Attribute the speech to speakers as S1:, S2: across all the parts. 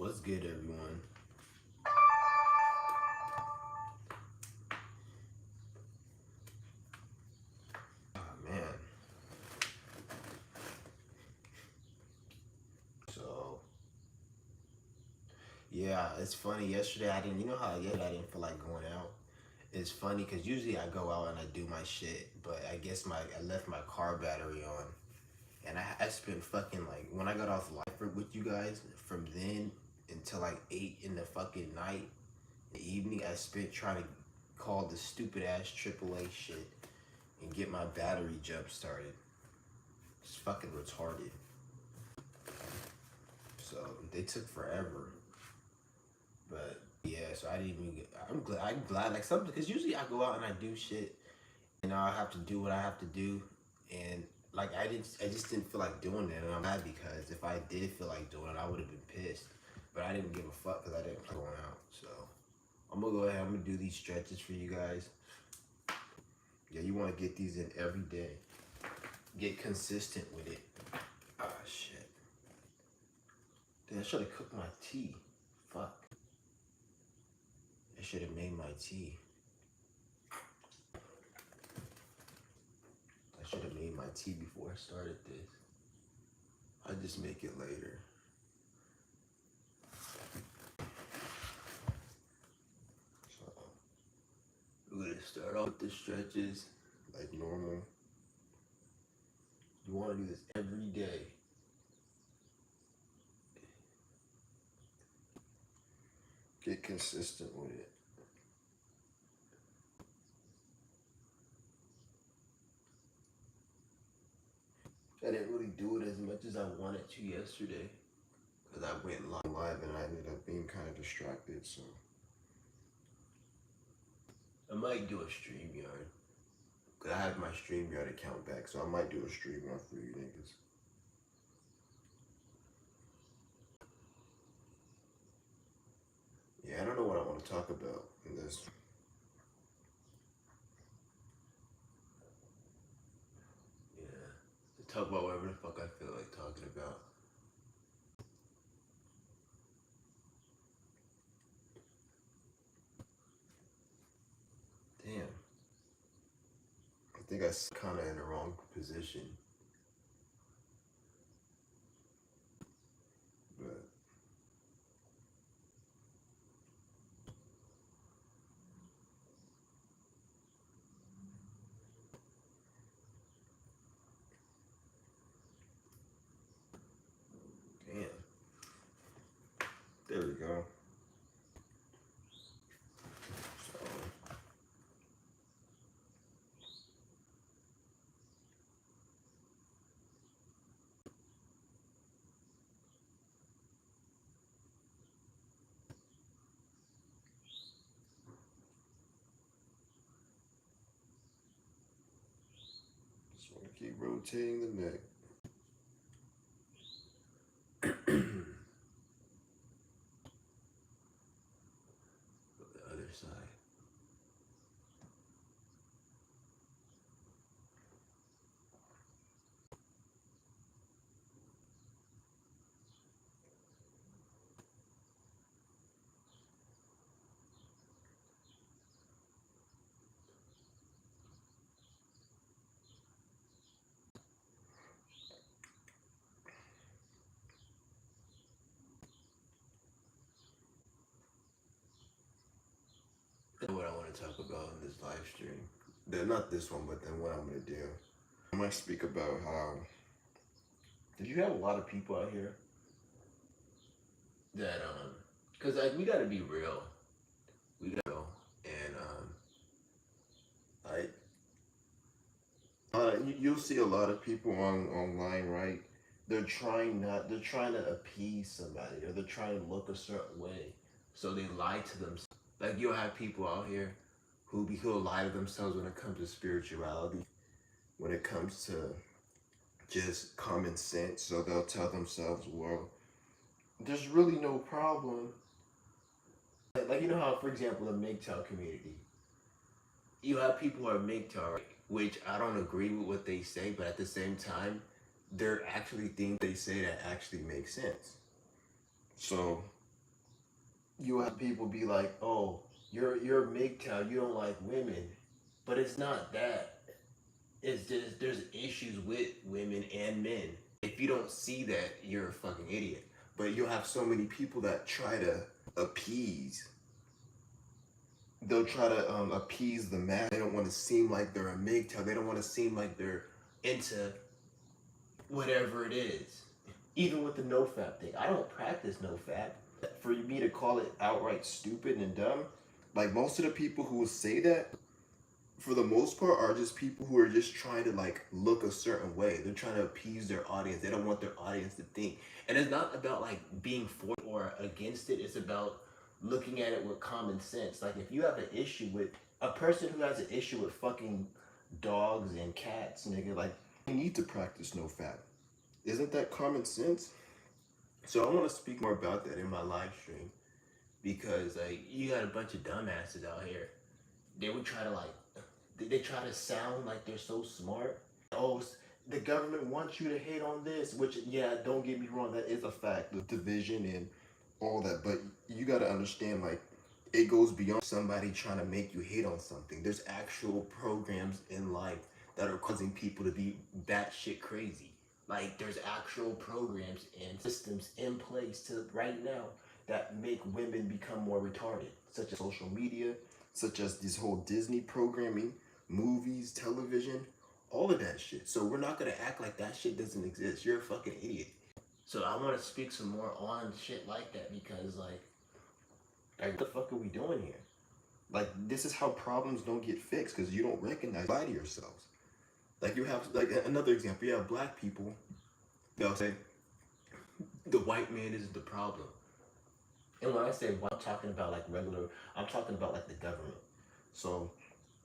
S1: What's good, everyone? Oh, man. So, yeah, it's funny. Yesterday, I didn't, you know how yesterday I didn't feel like going out? It's funny because usually I go out and I do my shit, but I guess I left my car battery on. And I spent fucking like, when I got off life with you guys, from then until like 8 in the fucking night, the evening, I spent trying to call the stupid ass AAA shit and get my battery jump started. It's fucking retarded. So they took forever. But yeah, so I didn't even get, I'm glad like something, because usually I go out and I do shit and I have to do what I have to do, and like I just didn't feel like doing it, and I'm mad because if I did feel like doing it I would have been pissed, but I didn't give a fuck because I didn't plan going out. So I'm gonna go ahead, I'm gonna do these stretches for you guys. Yeah, you want to get these in every day, get consistent with it. Ah, shit. Dude, I should have cooked my tea. Fuck, I should have made my tea. I should have made my tea before I started this. I just make it later. So we're gonna start off with the stretches like normal. You want to do this every day. Get consistent with it. I didn't really do it as much as I wanted to yesterday because I went live and I ended up being kind of distracted. So I might do a StreamYard because I have my StreamYard account back. So I might do a StreamYard for you niggas. Yeah, I don't know what I want to talk about in this. Yeah, talk about whatever the fuck I feel like talking about. Damn. I think I kind of in the wrong position. But damn. There we go. So just want to keep rotating the neck. The other side. What I want to talk about in this live stream. Not this one, but then what I'm gonna do. I might speak about how. Did you have a lot of people out here that cause like we gotta be real. We gotta go and like you'll see a lot of people online, right? They're trying to appease somebody, or they're trying to look a certain way, so they lie to themselves. Like you'll have people out here who'll lie to themselves when it comes to spirituality, when it comes to just common sense. So they'll tell themselves, well, there's really no problem. Like you know how, for example, the MGTOW community, you have people who are MGTOW, right? Which I don't agree with what they say, but at the same time, there are actually things they say that actually make sense. So You have people be like, "Oh, you're a MGTOW, you don't like women," but it's not that. It's just there's issues with women and men. If you don't see that, you're a fucking idiot. But you'll have so many people that try to appease. They'll try to appease the mass. They don't want to seem like they're a MGTOW. They don't want to seem like they're into whatever it is. Even with the NoFap thing, I don't practice NoFap. For me to call it outright stupid and dumb, like most of the people who will say that, for the most part, are just people who are just trying to like look a certain way. They're trying to appease their audience. They don't want their audience to think. And it's not about like being for or against it. It's about looking at it with common sense. Like if you have an issue with a person who has an issue with fucking dogs and cats, nigga, like you need to practice NoFap. Isn't that common sense? So I want to speak more about that in my live stream because like you got a bunch of dumbasses out here. They would try to like they try to sound like they're so smart. Oh, the government wants you to hate on this, which yeah, don't get me wrong, that is a fact. The division and all that, but you got to understand like it goes beyond somebody trying to make you hate on something. There's actual programs in life that are causing people to be batshit crazy. Like there's actual programs and systems in place to right now that make women become more retarded, such as social media, such as this whole Disney programming, movies, television, all of that shit. So we're not gonna act like that shit doesn't exist. You're a fucking idiot. So I want to speak some more on shit like that because like what the fuck are we doing here? Like this is how problems don't get fixed because you don't recognize, lie to yourselves. Like you have like another example. You have black people. They'll say the white man isn't the problem. And when I say white, I'm talking about like regular. I'm talking about like the government. So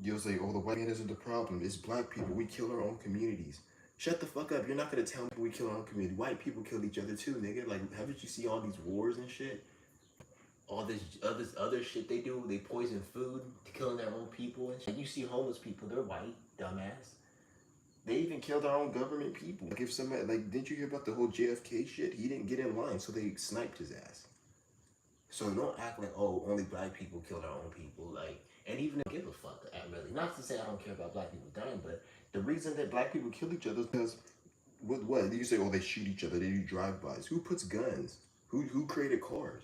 S1: you'll say, "Oh, the white man isn't the problem. It's black people. We kill our own communities." Shut the fuck up. You're not gonna tell me we kill our own community. White people kill each other too, nigga. Like, haven't you see all these wars and shit? All this other shit they do. They poison food, killing their own people and shit. You see homeless people. They're white, dumbass. They even kill their own government people. Like if somebody like, didn't you hear about the whole JFK shit? He didn't get in line, so they sniped his ass. So don't act like, oh, only black people kill their own people. Like, and even give a fuck, really. Not to say I don't care about black people dying, but the reason that black people kill each other is because, with what? You say, oh, they shoot each other, they do drive-bys. Who puts guns? Who created cars?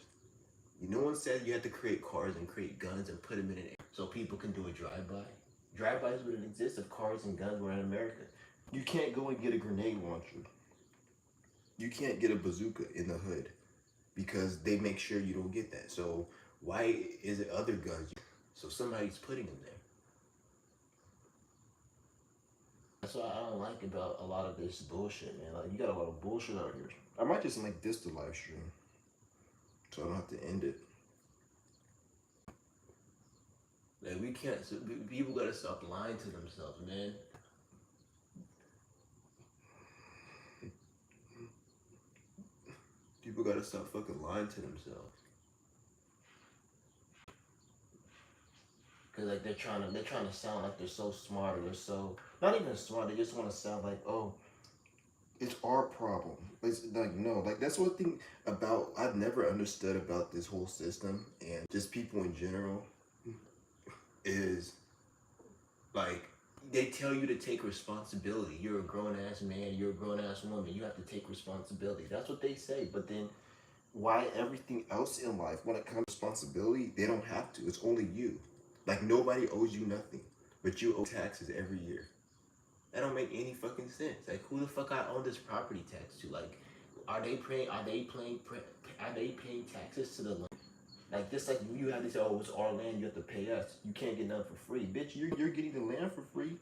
S1: No one said you had to create cars and create guns and put them in an air so people can do a drive-by. Drive-bys wouldn't exist if cars and guns were in America. You can't go and get a grenade launcher. You can't get a bazooka in the hood because they make sure you don't get that. So why is it other guns? So somebody's putting them there. That's what I don't like about a lot of this bullshit, man. Like you got a lot of bullshit out here. I might just make this the live stream, so I don't have to end it. Like we can't. So people gotta stop lying to themselves, man. People gotta stop fucking lying to themselves. Cause like they're trying to sound like they're so smart or they're so not even smart. They just want to sound like, oh, it's our problem. It's like no, like that's one thing about I've never understood about this whole system and just people in general is like they tell you to take responsibility. You're a grown ass man. You're a grown ass woman. You have to take responsibility. That's what they say. But then why everything else in life, when it comes to responsibility, they don't have to. It's only you. Like nobody owes you nothing, but you owe taxes every year. That don't make any fucking sense. Like who the fuck I owe this property tax to? Like, are they paying taxes to the land? Like just like you have to say, oh, it's our land. You have to pay us. You can't get nothing for free, bitch. You're getting the land for free.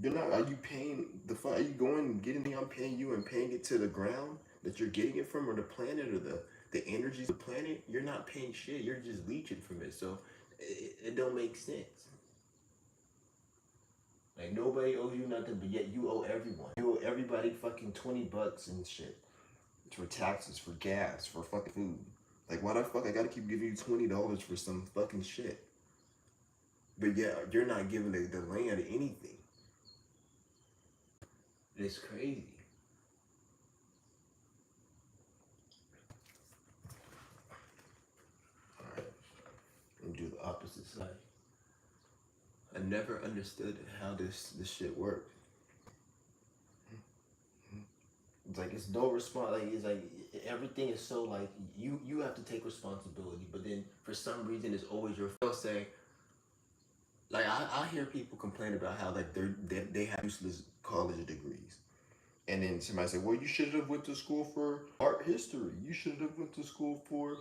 S1: You're not. Are you paying the fund? Are you going and getting the? I'm paying you and paying it to the ground that you're getting it from, or the planet, or the energies of the planet. You're not paying shit. You're just leeching from it. So it don't make sense. Like nobody owes you nothing, but yet you owe everyone. You owe everybody fucking $20 and shit for taxes, for gas, for fucking food. Like why the fuck I gotta keep giving you $20 for some fucking shit? But yeah, you're not giving the land anything. It's crazy. It's like I never understood how this shit worked. It's like it's no response. Like it's like everything is so like you have to take responsibility, but then for some reason it's always your. They'll say like I hear people complain about how like they have useless college degrees, and then somebody say, well, you should have went to school for art history. You should have went to school for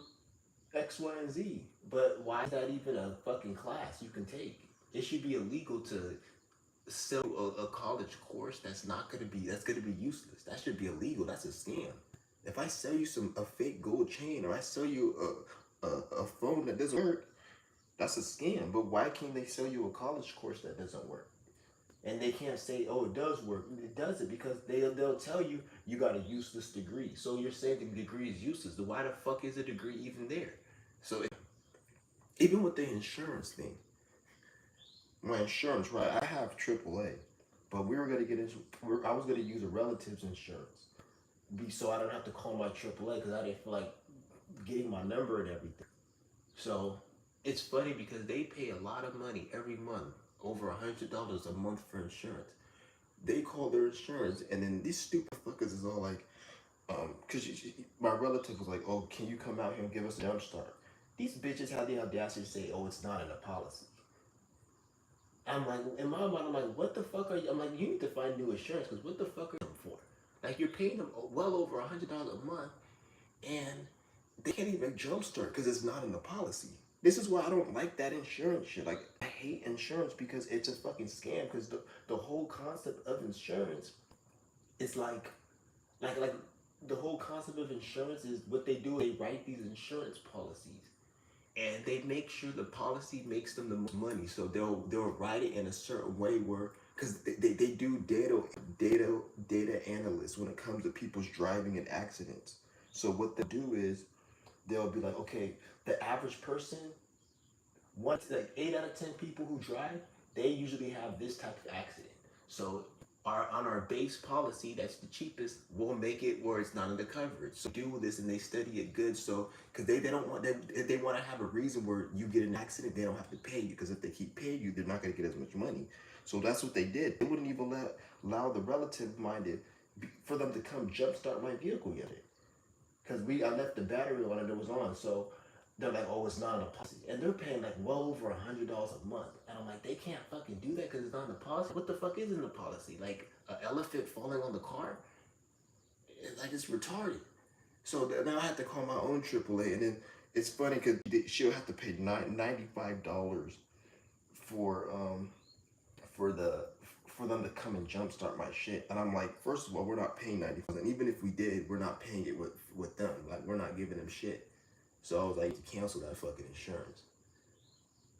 S1: X, Y, and Z. But why is that even a fucking class you can take? It should be illegal to sell a college course that's gonna be useless. That should be illegal. That's a scam. If I sell you a fake gold chain or I sell you a phone that doesn't work, that's a scam. But why can't they sell you a college course that doesn't work? And they can't say, oh, it does work. It doesn't because they'll tell you you got a useless degree. So you're saying the degree is useless. Then why the fuck is a degree even there? So even with the insurance thing, my insurance, right? I have AAA, but we were gonna get into. I was gonna use a relative's insurance, so I don't have to call my AAA because I didn't feel like getting my number and everything. So it's funny because they pay a lot of money every month, over $100 a month for insurance. They call their insurance, and then these stupid fuckers is all like, because my relative was like, oh, can you come out here and give us a jump start? These bitches had the audacity to say, oh, it's not in a policy. I'm like, in my mind, I'm like, what the fuck are you? I'm like, you need to find new insurance because what the fuck are you for? Like, you're paying them well over $100 a month, and they can't even jumpstart because it's not in the policy. This is why I don't like that insurance shit. Like, I hate insurance because it's a fucking scam. Because the whole concept of insurance is like the whole concept of insurance is what they do. They write these insurance policies and they make sure the policy makes them the most money. So they'll write it in a certain way where because they do data analysts when it comes to people's driving and accidents. So what they do is they'll be like, okay, the average person, like 8 out of 10 people who drive, they usually have this type of accident. So on our base policy, that's the cheapest, we'll make it where it's not in the coverage. So do this and they study it good. So because they don't want them, if they want to have a reason where you get an accident, they don't have to pay you. Because if they keep paying you, they're not going to get as much money. So that's what they did. They wouldn't even allow the relative minded for them to come jumpstart my vehicle yet. Because I left the battery on and it was on. So they're like, oh, it's not in the policy. And they're paying like well over $100 a month. And I'm like, they can't fucking do that because it's not in the policy. What the fuck is in the policy? Like an elephant falling on the car? It's retarded. So now I have to call my own AAA. And then it's funny because she'll have to pay $95 for them to come and jumpstart my shit. And I'm like, first of all, we're not paying $95. And even if we did, we're not paying it with them. Like, we're not giving them shit. So I was like, cancel that fucking insurance.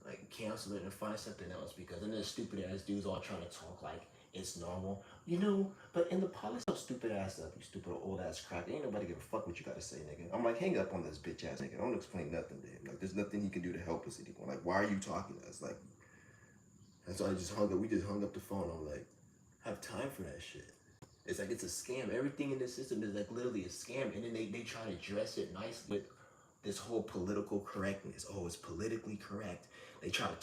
S1: Like, cancel it and find something else because then there's stupid ass dudes all trying to talk like it's normal. You know, but in the policy, stupid ass up, you stupid old ass crack. Ain't nobody give a fuck what you gotta say, nigga. I'm like, hang up on this bitch ass nigga. Don't explain nothing to him. Like, there's nothing he can do to help us anymore. Like, why are you talking to us? Like, and so I just hung up. We just hung up the phone. I'm like, I have time for that shit. It's like it's a scam. Everything in this system is like literally a scam. And then they try to dress it nicely with this whole political correctness. Oh, it's politically correct. They try to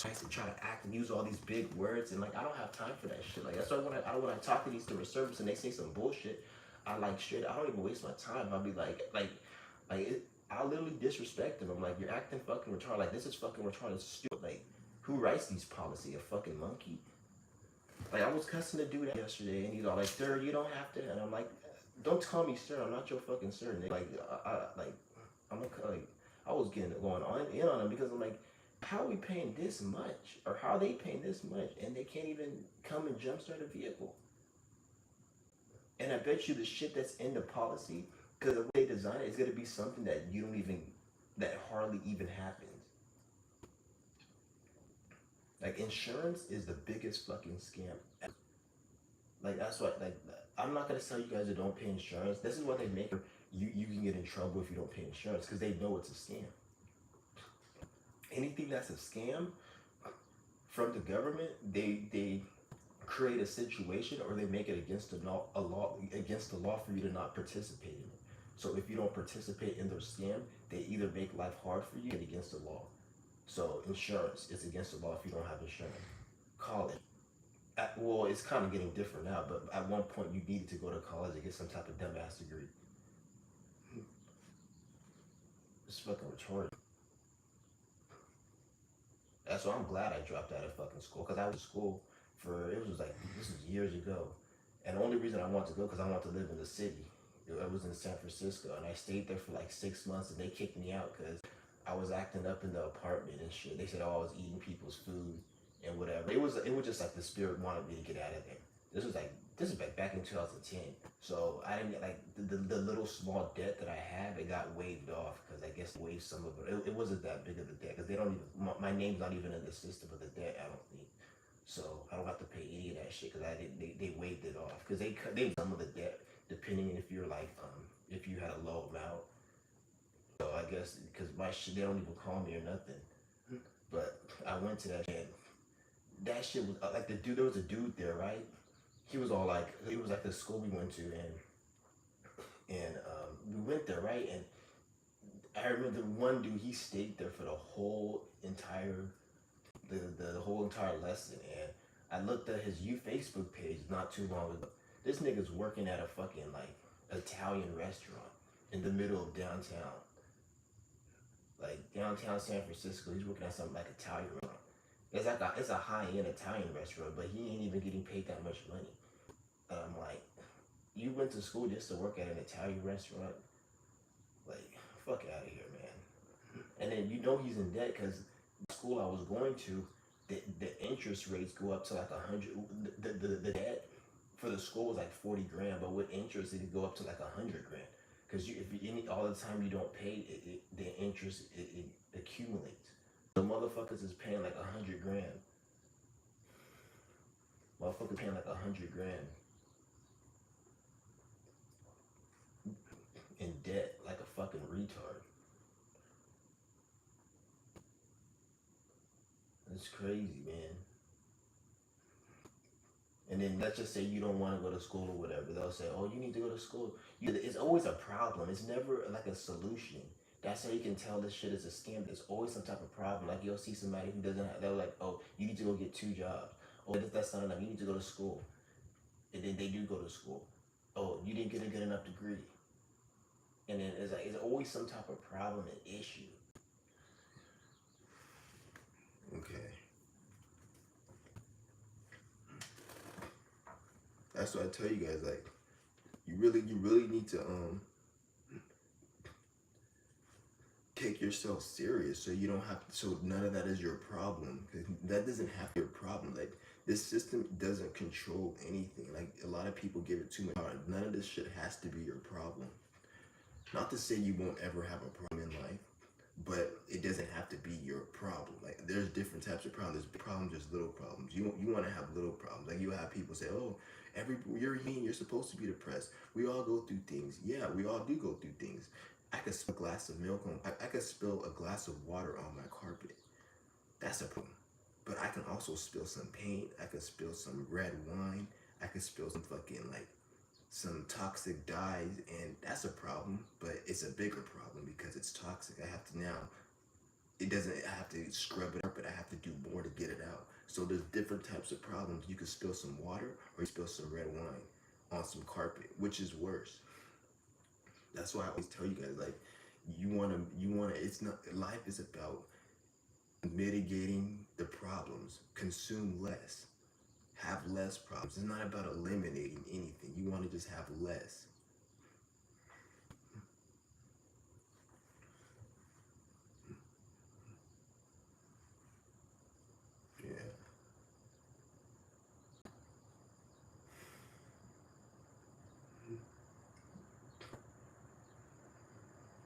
S1: act and use all these big words, and like I don't have time for that shit. Like that's why when I talk to these customer service and they say some bullshit, I like shit. I don't even waste my time. I'll be I'll literally disrespect them. I'm like, you're acting fucking retarded. Like this is fucking retarded. It's stupid. Like who writes these policy? A fucking monkey? Like I was cussing the dude yesterday, and he's all like, "Sir, you don't have to." And I'm like, "Don't call me sir. I'm not your fucking sir, nigga." I was going on him because I'm like, how are we paying this much? Or how are they paying this much? And they can't even come and jumpstart a vehicle. And I bet you the shit that's in the policy, because the way they design it, is going to be something that hardly even happens. Like insurance is the biggest fucking scam ever. Like that's what, like, I'm not going to tell you guys that don't pay insurance. This is what they make you can get in trouble if you don't pay insurance because they know it's a scam. Anything that's a scam from the government, they create a situation or they make it against the law for you to not participate in it. So if you don't participate in their scam, they either make life hard for you and against the law. So insurance is against the law if you don't have insurance. College. Well, it's kind of getting different now, but at one point you needed to go to college to get some type of dumbass degree. It's fucking retarded. That's why I'm glad I dropped out of fucking school, because I was in school for, it was like, this was years ago. And the only reason I wanted to go, because I wanted to live in the city. I was in San Francisco, and I stayed there for like 6 months, and they kicked me out because I was acting up in the apartment and shit. They said, oh, I was eating people's food and whatever. It was just like the spirit wanted me to get out of there. This is back in 2010. So I didn't get like the little small debt that I had. It got waived off because I guess they waived some of it. It wasn't that big of a debt because they don't even my name's not even in the system of the debt. I don't think. So I don't have to pay any of that shit because I didn't. They waived it off because they some of the debt depending if you're like if you had a low amount. So I guess because my shit they don't even call me or nothing. But I went to that shit. That shit was like the dude. There was a dude there, right? He was all like, it was like the school we went to, and we went there, right? And I remember the one dude, he stayed there for the whole entire the whole entire lesson. And I looked at his Facebook page not too long ago. This nigga's working at a fucking like Italian restaurant in the middle of downtown, like downtown San Francisco. He's working at something like Italian restaurant. It's a high end Italian restaurant, but he ain't even getting paid that much money. And I'm like, you went to school just to work at an Italian restaurant? Like, fuck out of here, man. And then you know he's in debt because the school I was going to, the interest rates go up to like 100. The debt for the school was like 40 grand, but with interest it could go up to like 100 grand. Because all the time you don't pay, the interest it accumulates. The motherfuckers is paying like 100 grand. Motherfuckers paying like 100 grand in debt like a fucking retard. It's crazy, man. And then let's just say you don't want to go to school or whatever. They'll say, oh, you need to go to school. It's always a problem. It's never like a solution. That's how you can tell this shit is a scam. There's always some type of problem. Like you'll see somebody who doesn't have, they're like, oh, you need to go get 2 jobs. Oh, that's not enough. You need to go to school. And then they do go to school. Oh, you didn't get a good enough degree. And then it's always some type of problem and issue. Okay. That's what I tell you guys. Like, you really need to take yourself serious so you don't have so none of that is your problem. That doesn't have to be your problem. Like this system doesn't control anything. Like a lot of people give it too much power. None of this shit has to be your problem. Not to say you won't ever have a problem in life, but it doesn't have to be your problem. Like there's different types of problems. There's problems, there's little problems. You want to have little problems. Like you have people say, oh, you're human, you're supposed to be depressed. We all go through things. Yeah, we all do go through things. I could spill a glass of milk on. I could spill a glass of water on my carpet. That's a problem. But I can also spill some paint. I could spill some red wine. I could spill some fucking like some toxic dyes, and that's a problem. But it's a bigger problem because it's toxic. I have to now. It doesn't. I have to scrub it up, but I have to do more to get it out. So there's different types of problems. You could spill some water, or you spill some red wine on some carpet, which is worse. That's why I always tell you guys, like, you wanna, it's not, life is about mitigating the problems, consume less, have less problems. It's not about eliminating anything. You wanna just have less. Yeah.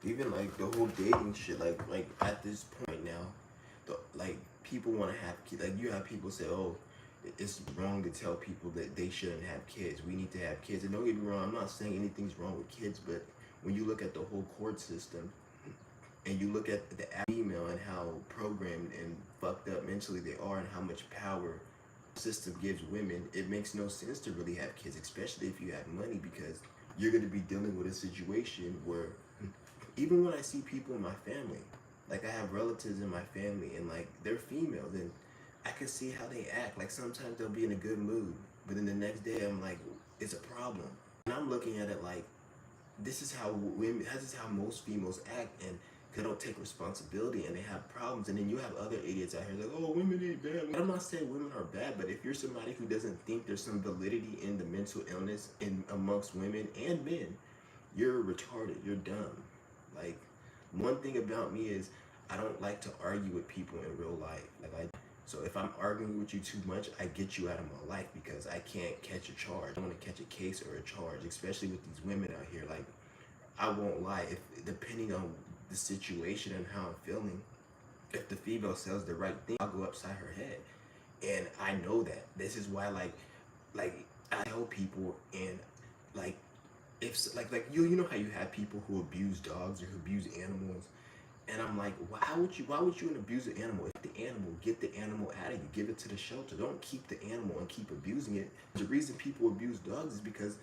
S1: Even like the whole dating shit, like at this point now, like people want to have kids. Like you have people say, oh, it's wrong to tell people that they shouldn't have kids. We need to have kids. And don't get me wrong, I'm not saying anything's wrong with kids, but when you look at the whole court system and you look at the female and how programmed and fucked up mentally they are and how much power the system gives women, it makes no sense to really have kids, especially if you have money, because you're going to be dealing with a situation where even when I see people in my family, Like I have relatives in my family and like they're females and I can see how they act. Like sometimes they'll be in a good mood, but then the next day I'm like, it's a problem. And I'm looking at it like this is how women, this is how most females act, and they don't take responsibility and they have problems. And then you have other idiots out here like, oh, women ain't bad. I'm not saying women are bad, but if you're somebody who doesn't think there's some validity in the mental illness in amongst women and men, you're retarded. You're dumb. Like one thing about me is I don't like to argue with people in real life. So if I'm arguing with you too much, I get you out of my life because I can't catch a charge. I want to catch a case or a charge, especially with these women out here. Like I won't lie, if depending on the situation and how I'm feeling, if the female says the right thing, I'll go upside her head. And I know that. This is why like I tell people and like if like you know how you have people who abuse dogs or who abuse animals, and I'm like, why would you abuse an animal? If the animal, get the animal out of you, give it to the shelter. Don't keep the animal and keep abusing it. The reason people abuse dogs is because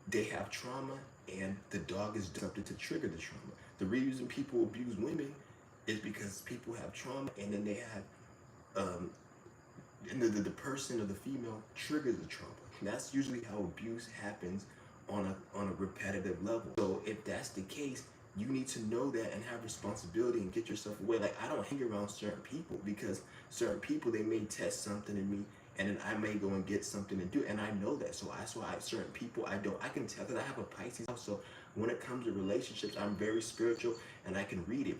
S1: they have trauma and the dog is something to trigger the trauma. The reason people abuse women is because people have trauma and then they have and the person or the female triggers the trauma. And that's usually how abuse happens on a repetitive level. So if that's the case, you need to know that and have responsibility and get yourself away. Like I don't hang around certain people because certain people, they may test something in me and then I may go and get something to do, and I know that. So that's why certain people I can tell because I have a Pisces house. So when it comes to relationships, I'm very spiritual and I can read it.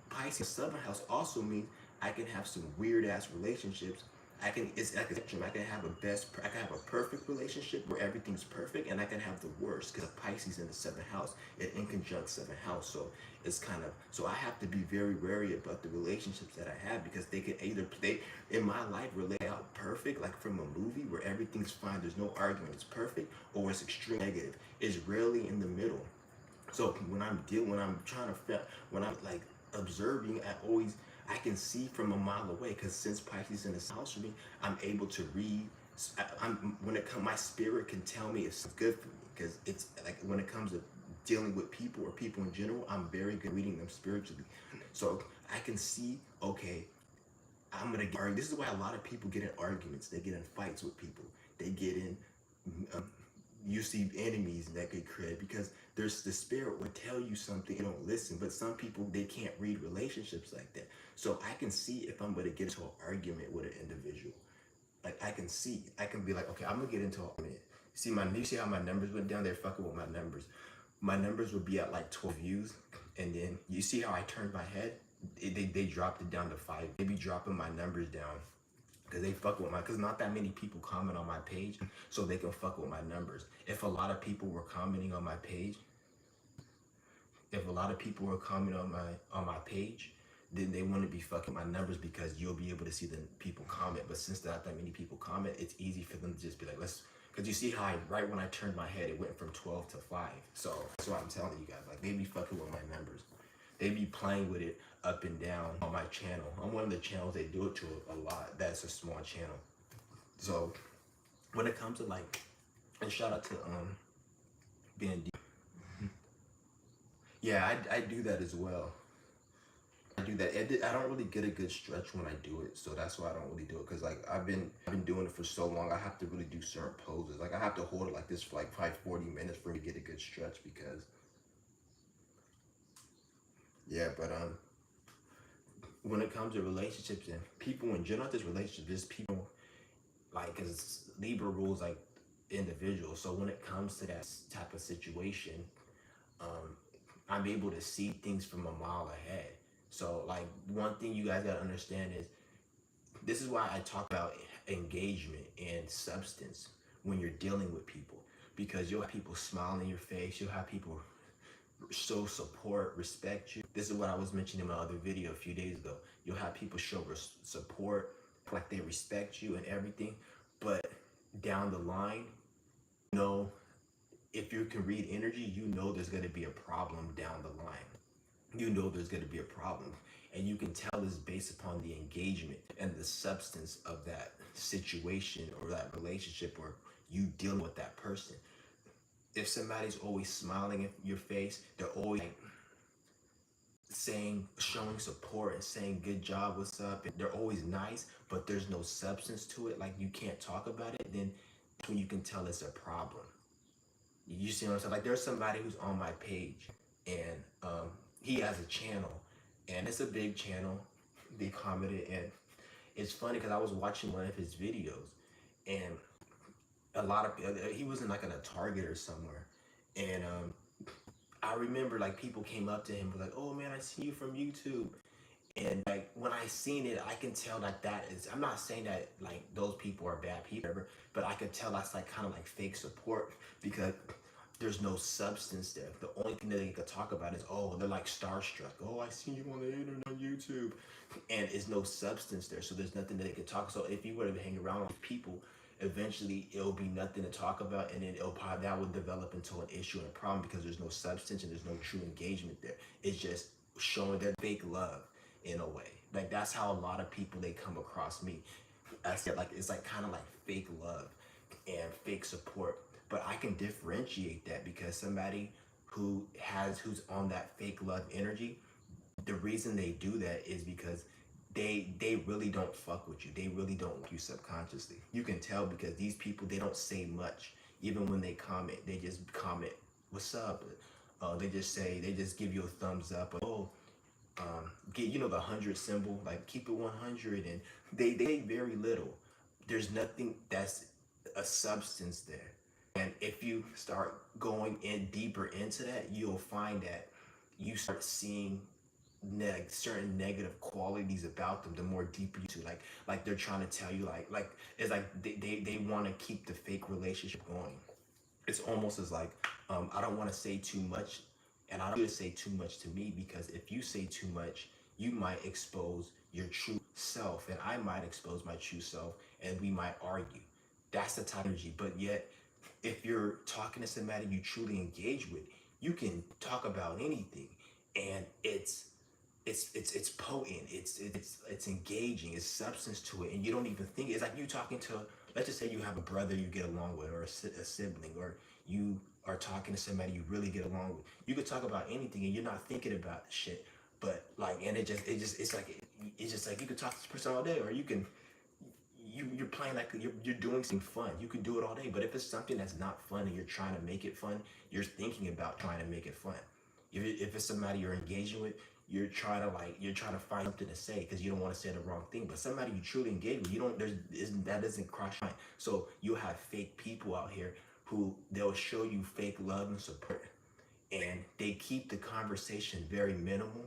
S1: Pisces Southern House also means I can have some weird ass relationships. It's like a spectrum. I can have I can have a perfect relationship where everything's perfect, and I can have the worst because Pisces in the seventh house, it in conjunct seventh house. So it's kind of, so I have to be very wary about the relationships that I have because they can either play in my life relate out perfect, like from a movie where everything's fine, there's no argument, it's perfect, or it's extreme negative. It's rarely in the middle. So when when I'm like observing, I can see from a mile away because since Pisces in this house for me, I'm able to read. I'm when it comes, my spirit can tell me it's good for me because it's like when it comes to dealing with people or people in general, I'm very good reading them spiritually. So I can see, okay, I'm gonna get argued. This is why a lot of people get in arguments. They get in fights with people. They get in um, you see enemies that get created because there's the spirit will tell you something, you don't listen. But some people, they can't read relationships like that. So I can see if I'm gonna get into an argument with an individual. Like I can be like, okay, I'm gonna get into an argument. You see how my numbers went down? They're fucking with my numbers. My numbers would be at like 12 views, and then you see how I turned my head? They dropped it down to 5. They be dropping my numbers down because they fuck with because not that many people comment on my page, so they can fuck with my numbers. If a lot of people were commenting on my page, if a lot of people were commenting on my page, then they wouldn't be fucking my numbers because you'll be able to see the people comment. But since not that many people comment, it's easy for them to just be like, let's. Because you see how right when I turned my head, it went from 12 to 5. So that's what I'm telling you guys. Like they be fucking with my numbers. They be playing with it up and down on my channel. On one of the channels, they do it to a lot. That's a small channel. So when it comes to like, and shout out to being yeah, I do that as well. I do that. I don't really get a good stretch when I do it, so that's why I don't really do it. Cause like I've been doing it for so long, I have to really do certain poses. Like I have to hold it like this for like probably 40 minutes for me to get a good stretch. Because yeah, but when it comes to relationships and people in general, not just relationships, just people like, cause Libra rules like individuals. So when it comes to that type of situation, um, I'm able to see things from a mile ahead. So like one thing you guys gotta understand is this is why I talk about engagement and substance when you're dealing with people, because you'll have people smile in your face, you'll have people show support, respect you. This is what I was mentioning in my other video a few days ago. You'll have people show support, like they respect you and everything, but down the line, you know, if you can read energy, you know there's going to be a problem down the line. You know there's going to be a problem, and you can tell this based upon the engagement and the substance of that situation or that relationship, or you dealing with that person. If somebody's always smiling in your face, they're always like, showing support and saying good job, what's up, and they're always nice, but there's no substance to it, like you can't talk about it, then that's when you can tell it's a problem. You see what I'm saying? Like there's somebody who's on my page, and he has a channel, and it's a big channel. They commented, and it's funny because I was watching one of his videos, and a lot of he was in like in a Target or somewhere, and I remember like people came up to him and were like, "Oh man, I see you from YouTube." And like when I seen it, I can tell that that is. I'm not saying that like those people are bad people, but I could tell that's like kind of like fake support because there's no substance there. The only thing that they could talk about is, oh, they're like starstruck. Oh, I seen you on the internet on YouTube, and there's no substance there. So there's nothing that they could talk. So if you were to hang around with people, eventually it'll be nothing to talk about, and then it'll probably that would develop into an issue and a problem because there's no substance and there's no true engagement there. It's just showing their fake love in a way. Like that's how a lot of people they come across me. I said like it's like kind of like fake love and fake support. But I can differentiate that because somebody who's on that fake love energy, the reason they do that is because they really don't fuck with you. They really don't like you subconsciously. You can tell because these people they don't say much. Even when they comment, they just comment, "What's up?" They just give you a thumbs up. Oh, get the 100 symbol, like keep it 100, and they very little. There's nothing that's a substance there. And if you start going in deeper into that, you'll find that you start seeing certain negative qualities about them the more deeper you to like they're trying to tell you like it's like they want to keep the fake relationship going. It's almost as like I don't want to say too much, and I don't want you to say too much to me because if you say too much, you might expose your true self, and I might expose my true self, and we might argue. That's the type of energy. But yet, if you're talking to somebody you truly engage with, you can talk about anything, and it's potent. It's engaging. It's substance to it, and you don't even think it's like you talking to. Let's just say you have a brother you get along with, or a sibling, or you are talking to somebody you really get along with. You could talk about anything, and you're not thinking about shit. But like, and it's just like you could talk to this person all day, or you can you're playing like you're doing something fun. You can do it all day. But if it's something that's not fun and you're trying to make it fun, you're thinking about trying to make it fun. If it's somebody you're engaging with, you're trying to find something to say because you don't want to say the wrong thing. But somebody you truly engage with, you don't that doesn't cross your mind. So you'll have fake people out here who they'll show you fake love and support, and they keep the conversation very minimal,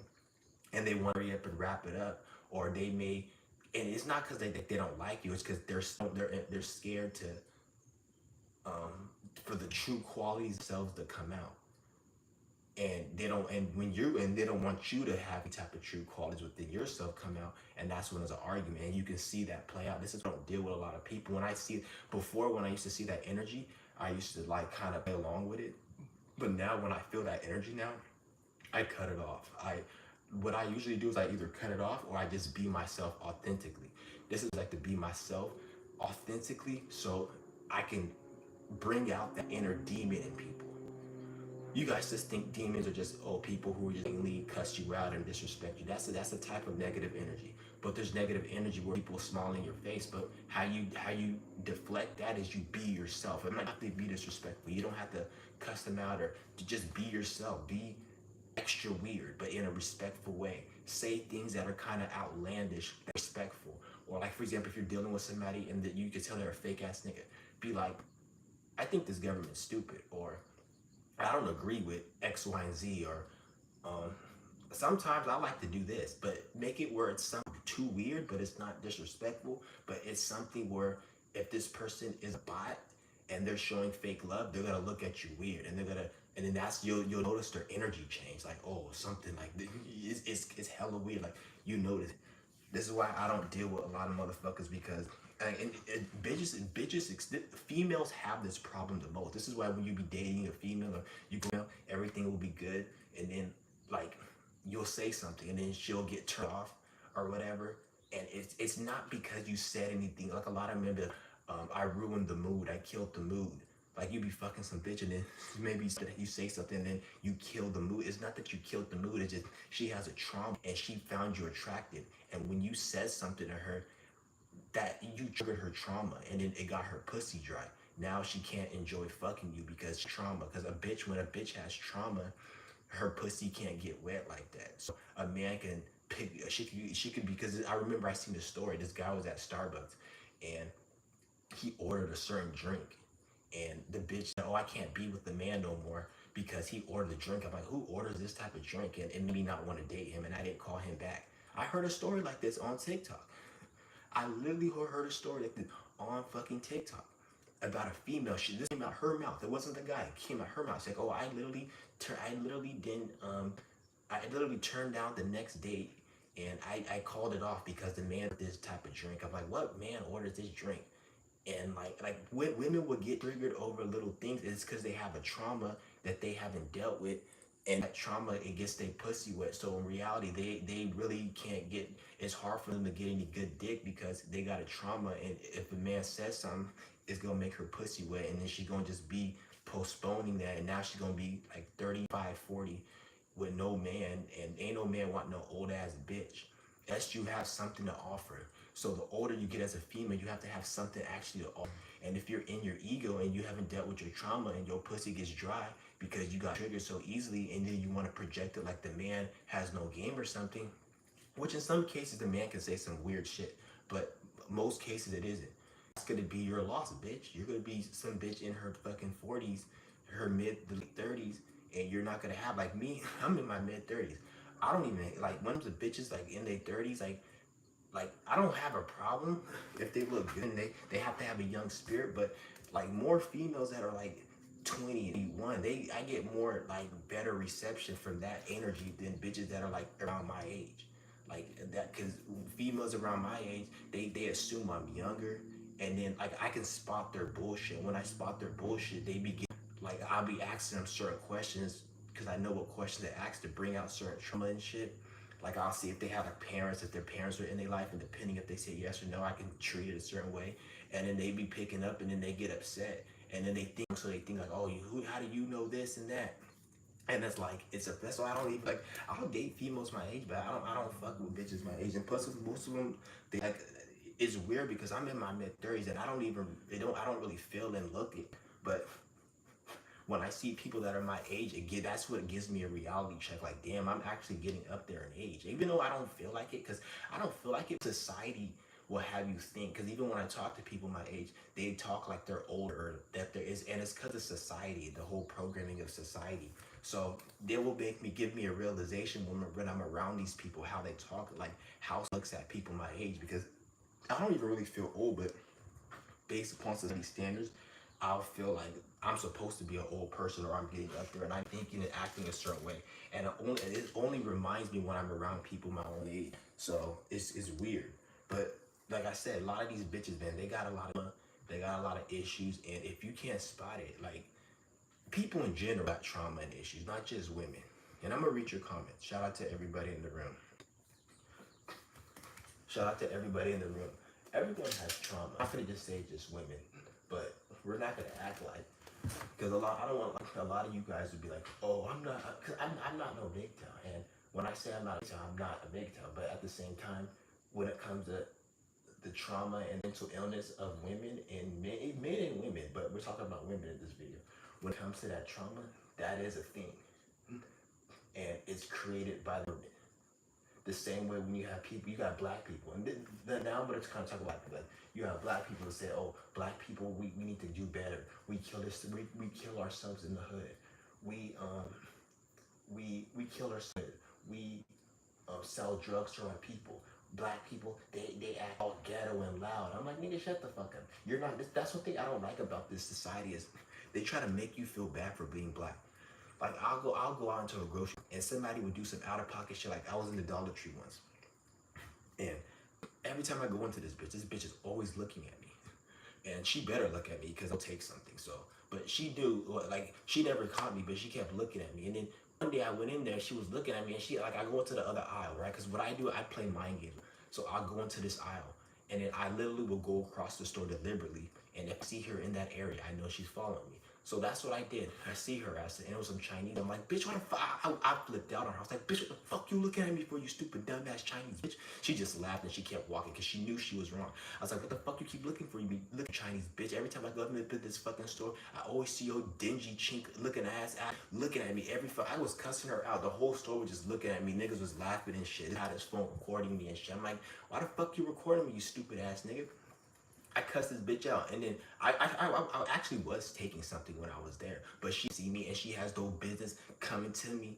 S1: and they want to hurry up and wrap it up, or they may, and it's not because they don't like you, it's because they're scared to for the true qualities themselves to come out, and they don't want you to have the type of true qualities within yourself come out, and that's when there's an argument, and you can see that play out. This is what I don't deal with a lot of people. When I see before, when I used to see that energy, I used to like kind of play along with it, but now when I feel that energy now, I cut it off. What I usually do is I either cut it off or I just be myself authentically. This is like to be myself authentically so I can bring out that inner demon in people. You guys just think demons are just people who just cuss you out and disrespect you. That's a type of negative energy. But there's negative energy where people smile in your face. But how you deflect that is you be yourself. It might not have to be disrespectful. You don't have to cuss them out or to just be yourself. Be extra weird, but in a respectful way. Say things that are kind of outlandish, respectful. Or like for example, if you're dealing with somebody and that you can tell they're a fake ass nigga, be like, I think this government's stupid, or I don't agree with X, Y, and Z, or sometimes I like to do this, but make it where it's something too weird, but it's not disrespectful, but it's something where if this person is a bot and they're showing fake love, they're gonna look at you weird, and and then that's you'll notice their energy change, like oh something like it's hella weird, like you notice. This is why I don't deal with a lot of motherfuckers because females have this problem the most. This is why when you be dating a female or you go, everything will be good, and then like you'll say something and then she'll get turned off or whatever, and it's not because you said anything. Like a lot of men, I ruined the mood, I killed the mood. Like you be fucking some bitch and then maybe you say something and then you kill the mood. It's not that you killed the mood. It's just she has a trauma and she found you attractive. And when you said something to her, that you triggered her trauma and then it got her pussy dry. Now she can't enjoy fucking you because trauma. Because when a bitch has trauma, her pussy can't get wet like that. So a man can pick. She could because I remember I seen the story. This guy was at Starbucks and he ordered a certain drink, and the bitch said, "Oh, I can't be with the man no more because he ordered the drink." I'm like, "Who orders this type of drink?" And it made me not want to date him, and I didn't call him back. I heard a story like this on TikTok. I literally heard a story like this on fucking TikTok about a female. This came out her mouth. It wasn't the guy. It came out her mouth. She's like, "Oh, I literally didn't. I literally turned down the next date, and I called it off because the man ordered this type of drink." I'm like, "What man orders this drink?" And women would get triggered over little things. It's because they have a trauma that they haven't dealt with, and that trauma it gets their pussy wet. So in reality, they really can't get. It's hard for them to get any good dick because they got a trauma. And if a man says something, it's gonna make her pussy wet, and then she's gonna just be postponing that, and now she's gonna be like 35, 40 with no man, and ain't no man want no old ass bitch. That's you have something to offer. So the older you get as a female, you have to have something actually to offer. And if you're in your ego and you haven't dealt with your trauma and your pussy gets dry because you got triggered so easily and then you want to project it like the man has no game or something, which in some cases the man can say some weird shit, but most cases it isn't. It's gonna be your loss, bitch. You're gonna be some bitch in her fucking 40s, her mid to late 30s, and you're not gonna have like me. I'm in my mid 30s. I don't even like when the bitches like in their 30s, like I don't have a problem if they look good and they have to have a young spirit, but like more females that are like 21, I get more like better reception from that energy than bitches that are like around my age. Like that, because females around my age, they assume I'm younger, and then like I can spot their bullshit. When I spot their bullshit, they begin like I'll be asking them certain questions because I know what questions to ask to bring out certain trauma and shit. Like I'll see if they have like parents, if their parents are in their life, and depending if they say yes or no, I can treat it a certain way. And then they be picking up, and then they get upset, and then they think like, oh, how do you know this and that? And it's like that's why I don't even like. I'll date females my age, but I don't fuck with bitches my age. And plus, most of them, they like. It's weird because I'm in my mid 30s and I don't really feel and look it. But when I see people that are my age, that's what gives me a reality check. Like, damn, I'm actually getting up there in age, even though I don't feel like it, because I don't feel like it. Society will have you think, because even when I talk to people my age, they talk like they're older, or that there is, and it's because of society, the whole programming of society. So they will give me a realization when I'm around these people, how they talk, like how looks at people my age, because I don't even really feel old, but based upon society standards, I'll feel like I'm supposed to be an old person, or I'm getting up there, and I'm thinking and acting a certain way. And it only reminds me when I'm around people my own age. So it's weird. But like I said, a lot of these bitches, man, they got a lot of issues, and if you can't spot it, like people in general got trauma and issues, not just women. And I'm gonna read your comments. Shout out to everybody in the room. Shout out to everybody in the room. Everyone has trauma. I'm not gonna just say just women, but we're not gonna act like, because I don't want like a lot of you guys would be like, oh, cause I'm not no big tail. And when I say I'm not a big tail, I'm not a big tail. But at the same time, when it comes to the trauma and mental illness of women and men and women, but we're talking about women in this video. When it comes to that trauma, that is a thing, and it's created by the women. The same way when you have people, you got black people, and then now I'm going to kind of talk about that. You have black people that say, oh, black people, we need to do better. We kill ourselves in the hood. We kill ourselves. We sell drugs to our people. Black people, they act all ghetto and loud. I'm like, nigga, shut the fuck up. You're not. That's one thing I don't like about this society is they try to make you feel bad for being black. Like I'll go out into a grocery and somebody would do some out of pocket shit. Like I was in the Dollar Tree once, and every time I go into this bitch is always looking at me, and she better look at me because I'll take something. So, but she do like she never caught me, but she kept looking at me. And then one day I went in there, she was looking at me, and I go into the other aisle, right? Because what I do, I play mind games. So I'll go into this aisle, and then I literally will go across the store deliberately, and if I see her in that area, I know she's following me. So that's what I did. I see her ass, and it was some Chinese. I'm like, bitch, what the fuck? I flipped out on her. I was like, bitch, what the fuck you looking at me for, you stupid dumbass Chinese bitch? She just laughed and she kept walking because she knew she was wrong. I was like, what the fuck you keep looking for? You be looking Chinese bitch. Every time I go up into this fucking store, I always see your dingy chink looking ass out looking at me every fuck. I was cussing her out. The whole store was just looking at me. Niggas was laughing and shit. They had his phone recording me and shit. I'm like, why the fuck you recording me, you stupid ass nigga? I cussed this bitch out, and then I actually was taking something when I was there, but she see me and she has no business coming to me,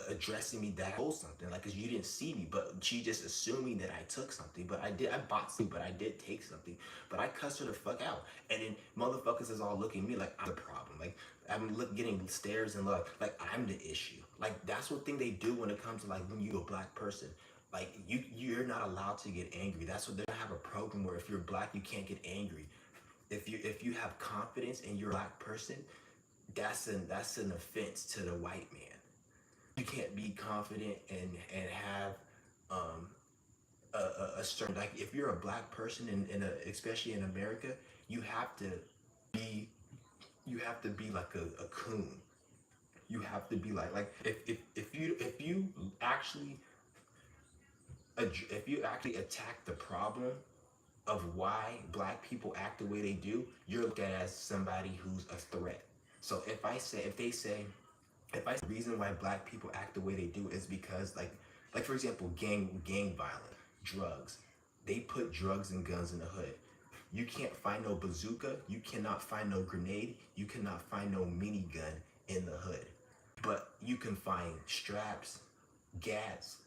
S1: addressing me that I stole something, like, cause you didn't see me, but she just assuming that I took something, but I bought something, but I did take something, but I cussed her the fuck out, and then motherfuckers is all looking at me like I'm the problem, like I'm getting stares and like I'm the issue, like that's what thing they do when it comes to like when you a black person. Like you're not allowed to get angry. That's what they have a program where if you're black, you can't get angry. If you have confidence and you're a black person, that's an offense to the white man. You can't be confident and have um a certain, like if you're a black person especially in America, you have to be you have to be like a coon. You have to be like if you actually if you actually attack the problem of why black people act the way they do, you're looked at as somebody who's a threat. So if I say the reason why black people act the way they do is because like for example, gang violence, drugs. They put drugs and guns in the hood. You can't find no bazooka, you cannot find no grenade, you cannot find no minigun in the hood. But you can find straps, gas,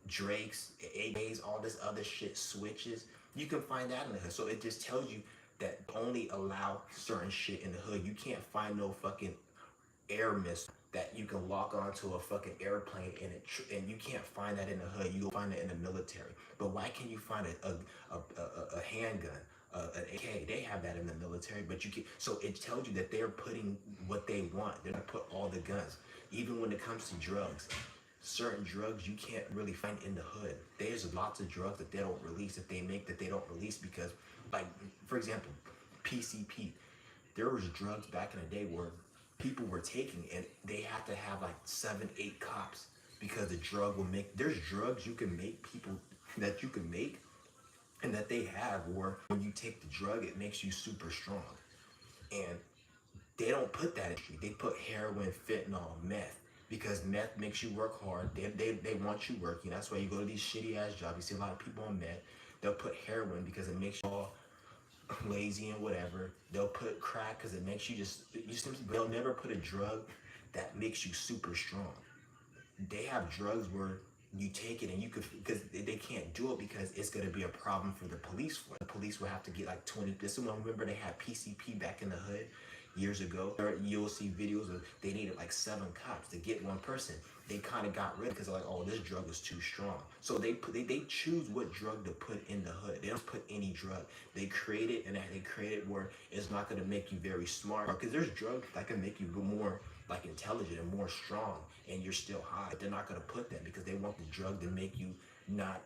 S1: Drakes, AKs, all this other shit, switches. You can find that in the hood. So it just tells you that only allow certain shit in the hood. You can't find no fucking air missile that you can lock onto a fucking airplane and you can't find that in the hood. You will find it in the military. But why can you find a handgun? An AK, they have that in the military, but you can. So it tells you that they're putting what they want. They're gonna put all the guns, even when it comes to drugs. Certain drugs you can't really find in the hood. There's lots of drugs that they don't release, that they make that they don't release because, like, for example, PCP. There was drugs back in the day where people were taking and they have to have like 7, 8 cops because the drug will make. There's drugs you can make people that you can make and that they have where when you take the drug it makes you super strong, and they don't put that in. They put heroin, fentanyl, meth. Because meth makes you work hard. They want you working. That's why you go to these shitty ass jobs. You see a lot of people on meth. They'll put heroin because it makes you all lazy and whatever. They'll put crack because it makes you simply. They'll never put a drug that makes you super strong. They have drugs where you take it and you could, because they can't do it because it's going to be a problem for the police. For the police will have to get like 20. This one, remember they had PCP back in the hood years ago. You'll see videos of they needed like 7 cops to get one person. They kind of got rid because they're like, oh, this drug is too strong. So they choose what drug to put in the hood. They don't put any drug. They create it, and they create it where it's not going to make you very smart. Because there's drugs that can make you more like intelligent and more strong, and you're still high. But they're not going to put that because they want the drug to make you not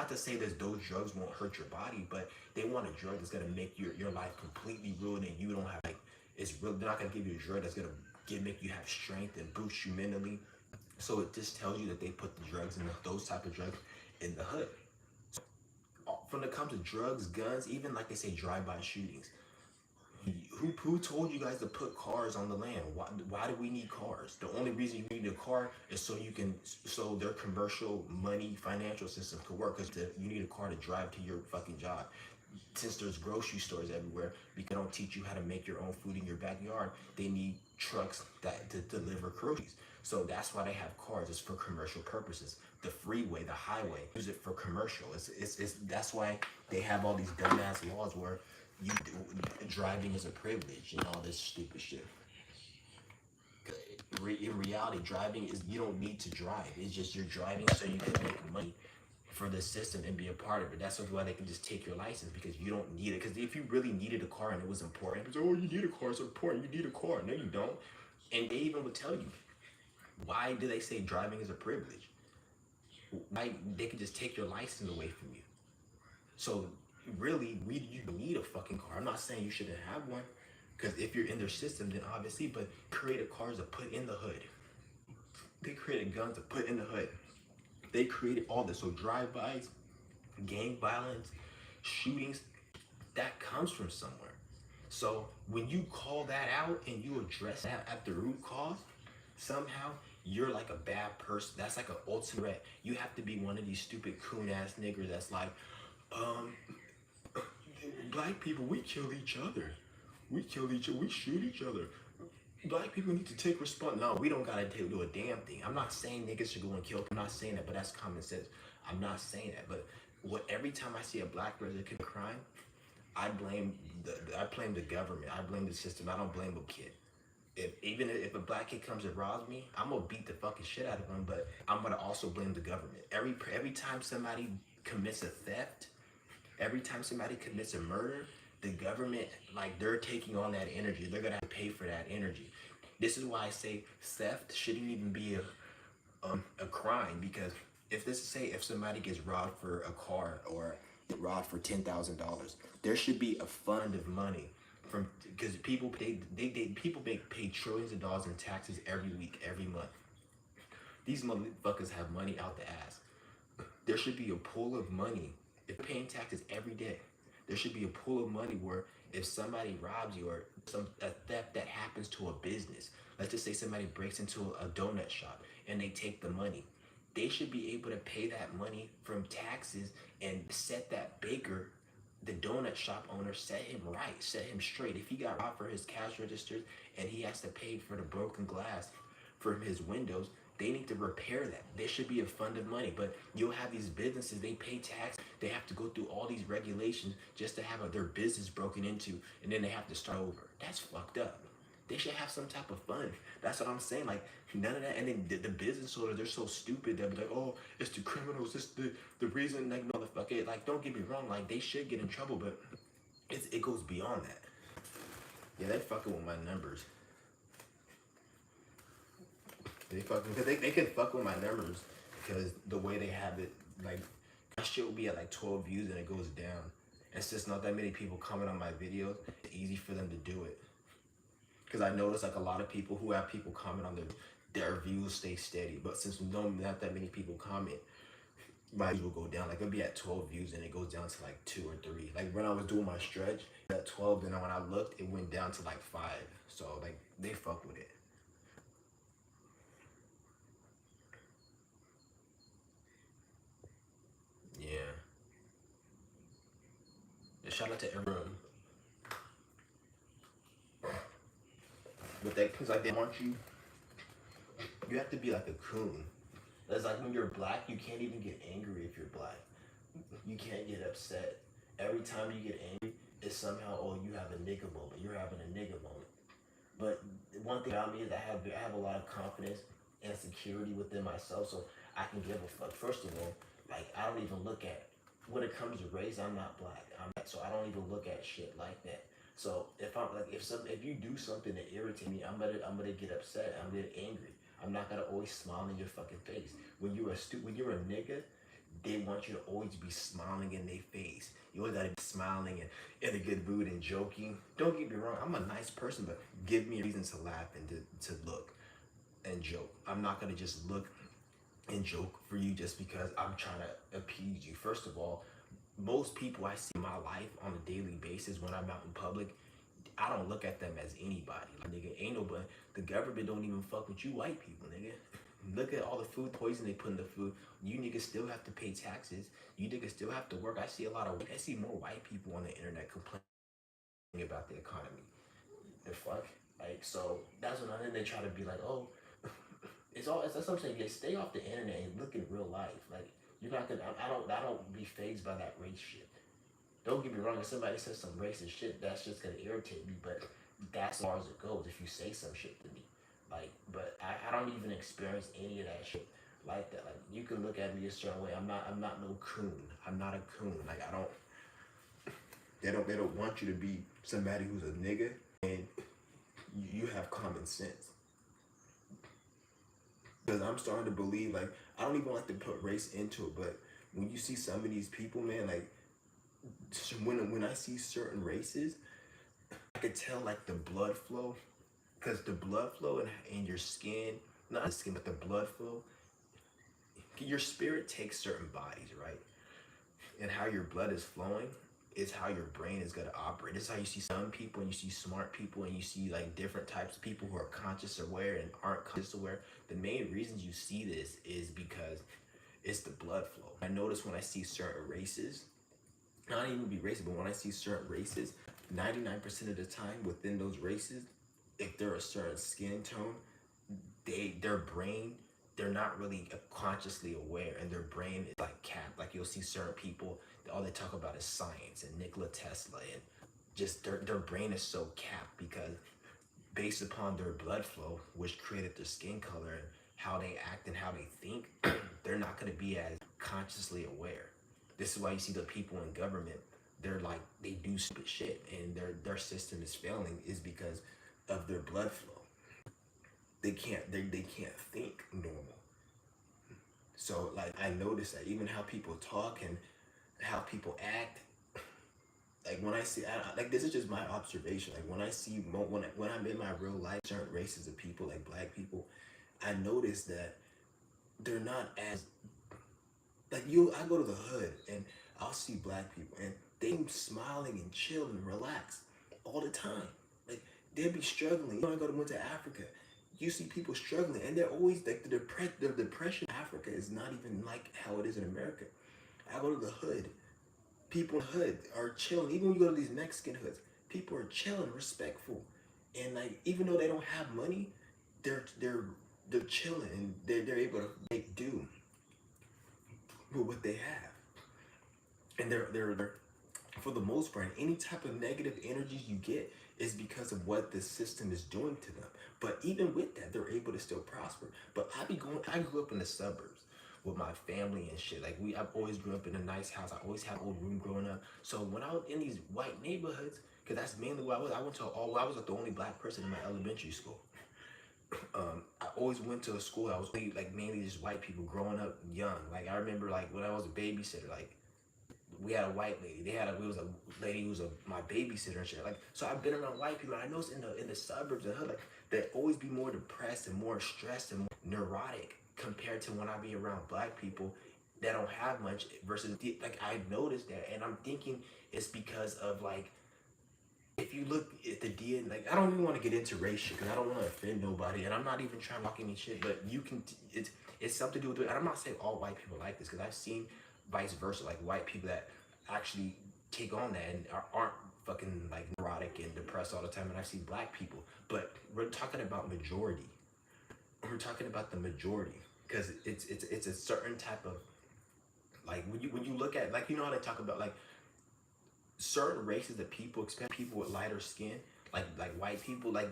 S1: to say that those drugs won't hurt your body, but they want a drug that's going to make your life completely ruined and you don't have like. It's real. They're not gonna give you a drug that's gonna make you have strength and boost you mentally. So it just tells you that they put the drugs in those type of drugs in the hood. So when it comes to drugs, guns, even like they say drive-by shootings. Who told you guys to put cars on the land? Why do we need cars? The only reason you need a car is so their commercial money financial system could work. Because you need a car to drive to your fucking job. Since there's grocery stores everywhere, because they don't teach you how to make your own food in your backyard, they need trucks to deliver groceries. So that's why they have cars. It's for commercial purposes. The freeway, the highway, use it for commercial. It's that's why they have all these dumbass laws where driving is a privilege and all this stupid shit. In reality, driving is, you don't need to drive. It's just you're driving so you can make money for the system and be a part of it. That's why they can just take your license, because you don't need it. Because if you really needed a car and it was important, it's like, oh, you need a car, it's important, you need a car. No, you don't. And they even would tell you, why do they say driving is a privilege? Why they could just take your license away from you? So really, you need a fucking car. I'm not saying you shouldn't have one, Because if you're in their system, then obviously, but created cars to put in the hood. They created guns to put in the hood. They created all this. So drive-bys, gang violence, shootings, that comes from somewhere. So when you call that out and you address that at the root cause, somehow you're like a bad person. That's like an ultimate threat. You have to be one of these stupid coon ass niggers that's like, um, black people, we kill each other. We kill each other. We shoot each other. Black people need to take response. No, we don't gotta do a damn thing. I'm not saying niggas should go and kill. I'm not saying that, but that's common sense. I'm not saying that, but what every time I see a black person commit a crime, I blame the government. I blame the system. I don't blame a kid. If a black kid comes and robs me, I'm gonna beat the fucking shit out of him. But I'm gonna also blame the government. Every time somebody commits a theft, every time somebody commits a murder, the government, like, they're taking on that energy. They're gonna have to pay for that energy. This is why I say theft shouldn't even be a crime, because if somebody gets robbed for a car or robbed for $10,000, there should be a fund of money from, because people pay trillions of dollars in taxes every week, every month. These motherfuckers have money out the ass. There should be a pool of money. If you're paying taxes every day, there should be a pool of money where if somebody robs you or a theft that happens to a business, let's just say somebody breaks into a donut shop and they take the money, they should be able to pay that money from taxes and set that baker, the donut shop owner, set him right, set him straight. If he got robbed for his cash registers and he has to pay for the broken glass from his windows, they need to repair that. There should be a fund of money. But you'll have these businesses, they pay tax, they have to go through all these regulations just to have their business broken into, and then they have to start over. That's fucked up. They should have some type of fund. That's what I'm saying. Like, none of that. And then the business owners, they're so stupid. They'll be like, oh, it's the criminals. It's the reason. Like, motherfucker. Like, don't get me wrong. Like, they should get in trouble, but it goes beyond that. Yeah, they're fucking with my numbers. They fucking, because they can fuck with my numbers because the way they have it, like, my shit will be at like 12 views and it goes down. And since not that many people comment on my videos, it's easy for them to do it. Because I notice like a lot of people who have people comment on their views stay steady. But since not that many people comment, my views will go down. Like, it'll be at 12 views and it goes down to like 2 or 3. Like, when I was doing my stretch, at 12, then when I looked, it went down to like 5. So like, they fuck with it. Yeah. Shout out to everyone. But that, because like, they want you have to be like a coon. That's like when you're black, you can't even get angry if you're black. You can't get upset. Every time you get angry, it's somehow, oh, you have a nigga moment. You're having a nigga moment. But one thing about me is I have a lot of confidence and security within myself, so I can give a fuck. First of all, like, I don't even look at, when it comes to race, I'm not black. So I don't even look at shit like that. So if I'm like, if you do something that irritates me, I'm gonna get upset. I'm gonna get angry. I'm not gonna always smile in your fucking face. When you're a nigga, they want you to always be smiling in their face. You always gotta be smiling and in a good mood and joking. Don't get me wrong, I'm a nice person, but give me a reason to laugh and to look and joke. I'm not gonna just look and joke for you just because I'm trying to appease you. First of all, most people I see in my life on a daily basis when I'm out in public, I don't look at them as anybody. Like, nigga, ain't nobody. The government don't even fuck with you white people, nigga. Look at all the food poison they put in the food. You niggas still have to pay taxes. You niggas still have to work. I see more white people on the internet complaining about the economy. The fuck? Like, so that's when then they try to be like, oh, that's what I'm saying. Yeah, stay off the internet and look in real life. Like, you're not gonna. I don't be phased by that race shit. Don't get me wrong. If somebody says some racist shit, that's just gonna irritate me. But that's as far as it goes. If you say some shit to me, like, but I don't even experience any of that shit like that. Like, you can look at me a certain way. I'm not no coon. I'm not a coon. Like, I don't. They don't want you to be somebody who's a nigga and you have common sense. Because I'm starting to believe, like, I don't even like to put race into it, but when you see some of these people, man, like, when I see certain races, I could tell like the blood flow, because the blood flow in your skin, not the skin, but the blood flow, your spirit takes certain bodies, right? And how your blood is flowing is how your brain is going to operate. This is how you see some people and you see smart people and you see like different types of people who are conscious aware and aren't conscious aware. The main reasons you see this is because it's the blood flow. I notice when I see certain races, not even be racist, but when I see certain races, 99% of the time within those races, if they're a certain skin tone, their brain, they're not really consciously aware, and their brain is like capped. Like you'll see certain people, all they talk about is science and Nikola Tesla, and just their brain is so capped because based upon their blood flow, which created their skin color and how they act and how they think, they're not going to be as consciously aware. This is why you see the people in government, they're like, they do stupid shit and their system is failing is because of their blood flow. They can't think normal. So like I notice that even how people talk and how people act, like when I see, like this is just my observation. Like when I see when I'm in my real life, certain races of people, like black people, I notice that they're not as like you. I go to the hood and I'll see black people and they smiling and chill and relax all the time. Like they'll be struggling. When I went to Africa, you see people struggling and they're always like the depression in Africa is not even like how it is in America. I go to the hood, people in the hood are chilling. Even when you go to these Mexican hoods, people are chilling, respectful, and like even though they don't have money, they're they're they're chilling and they're able to make do with what they have, and they're for the most part, any type of negative energies you get is because of what the system is doing to them. But even with that, they're able to still prosper. But I grew up in the suburbs with my family and shit. Like I've always grew up in a nice house. I always had an old room growing up. So when I was in these white neighborhoods, because that's mainly where I was. I went to I was like the only black person in my elementary school. I always went to a school. I was like mainly just white people growing up young. Like I remember like when I was a babysitter, like we had a white lady. We was a lady who was my babysitter and shit. Like so, I've been around white people. And I noticed in the suburbs and hood, like they always be more depressed and more stressed and more neurotic compared to when I be around black people that don't have much. Versus like I noticed that, and I'm thinking it's because of like if you look at the DNA, like I don't even want to get into race shit because I don't want to offend nobody, and I'm not even trying to talk any shit. But you can, it's something to do with it. And I'm not saying all white people like this because I've seen vice versa, like white people that actually take on that and aren't fucking like neurotic and depressed all the time. And I've seen black people, but we're talking about majority. We're talking about the majority because it's a certain type of like when you look at like you know how they talk about like certain races of people, especially people with lighter skin, like white people, like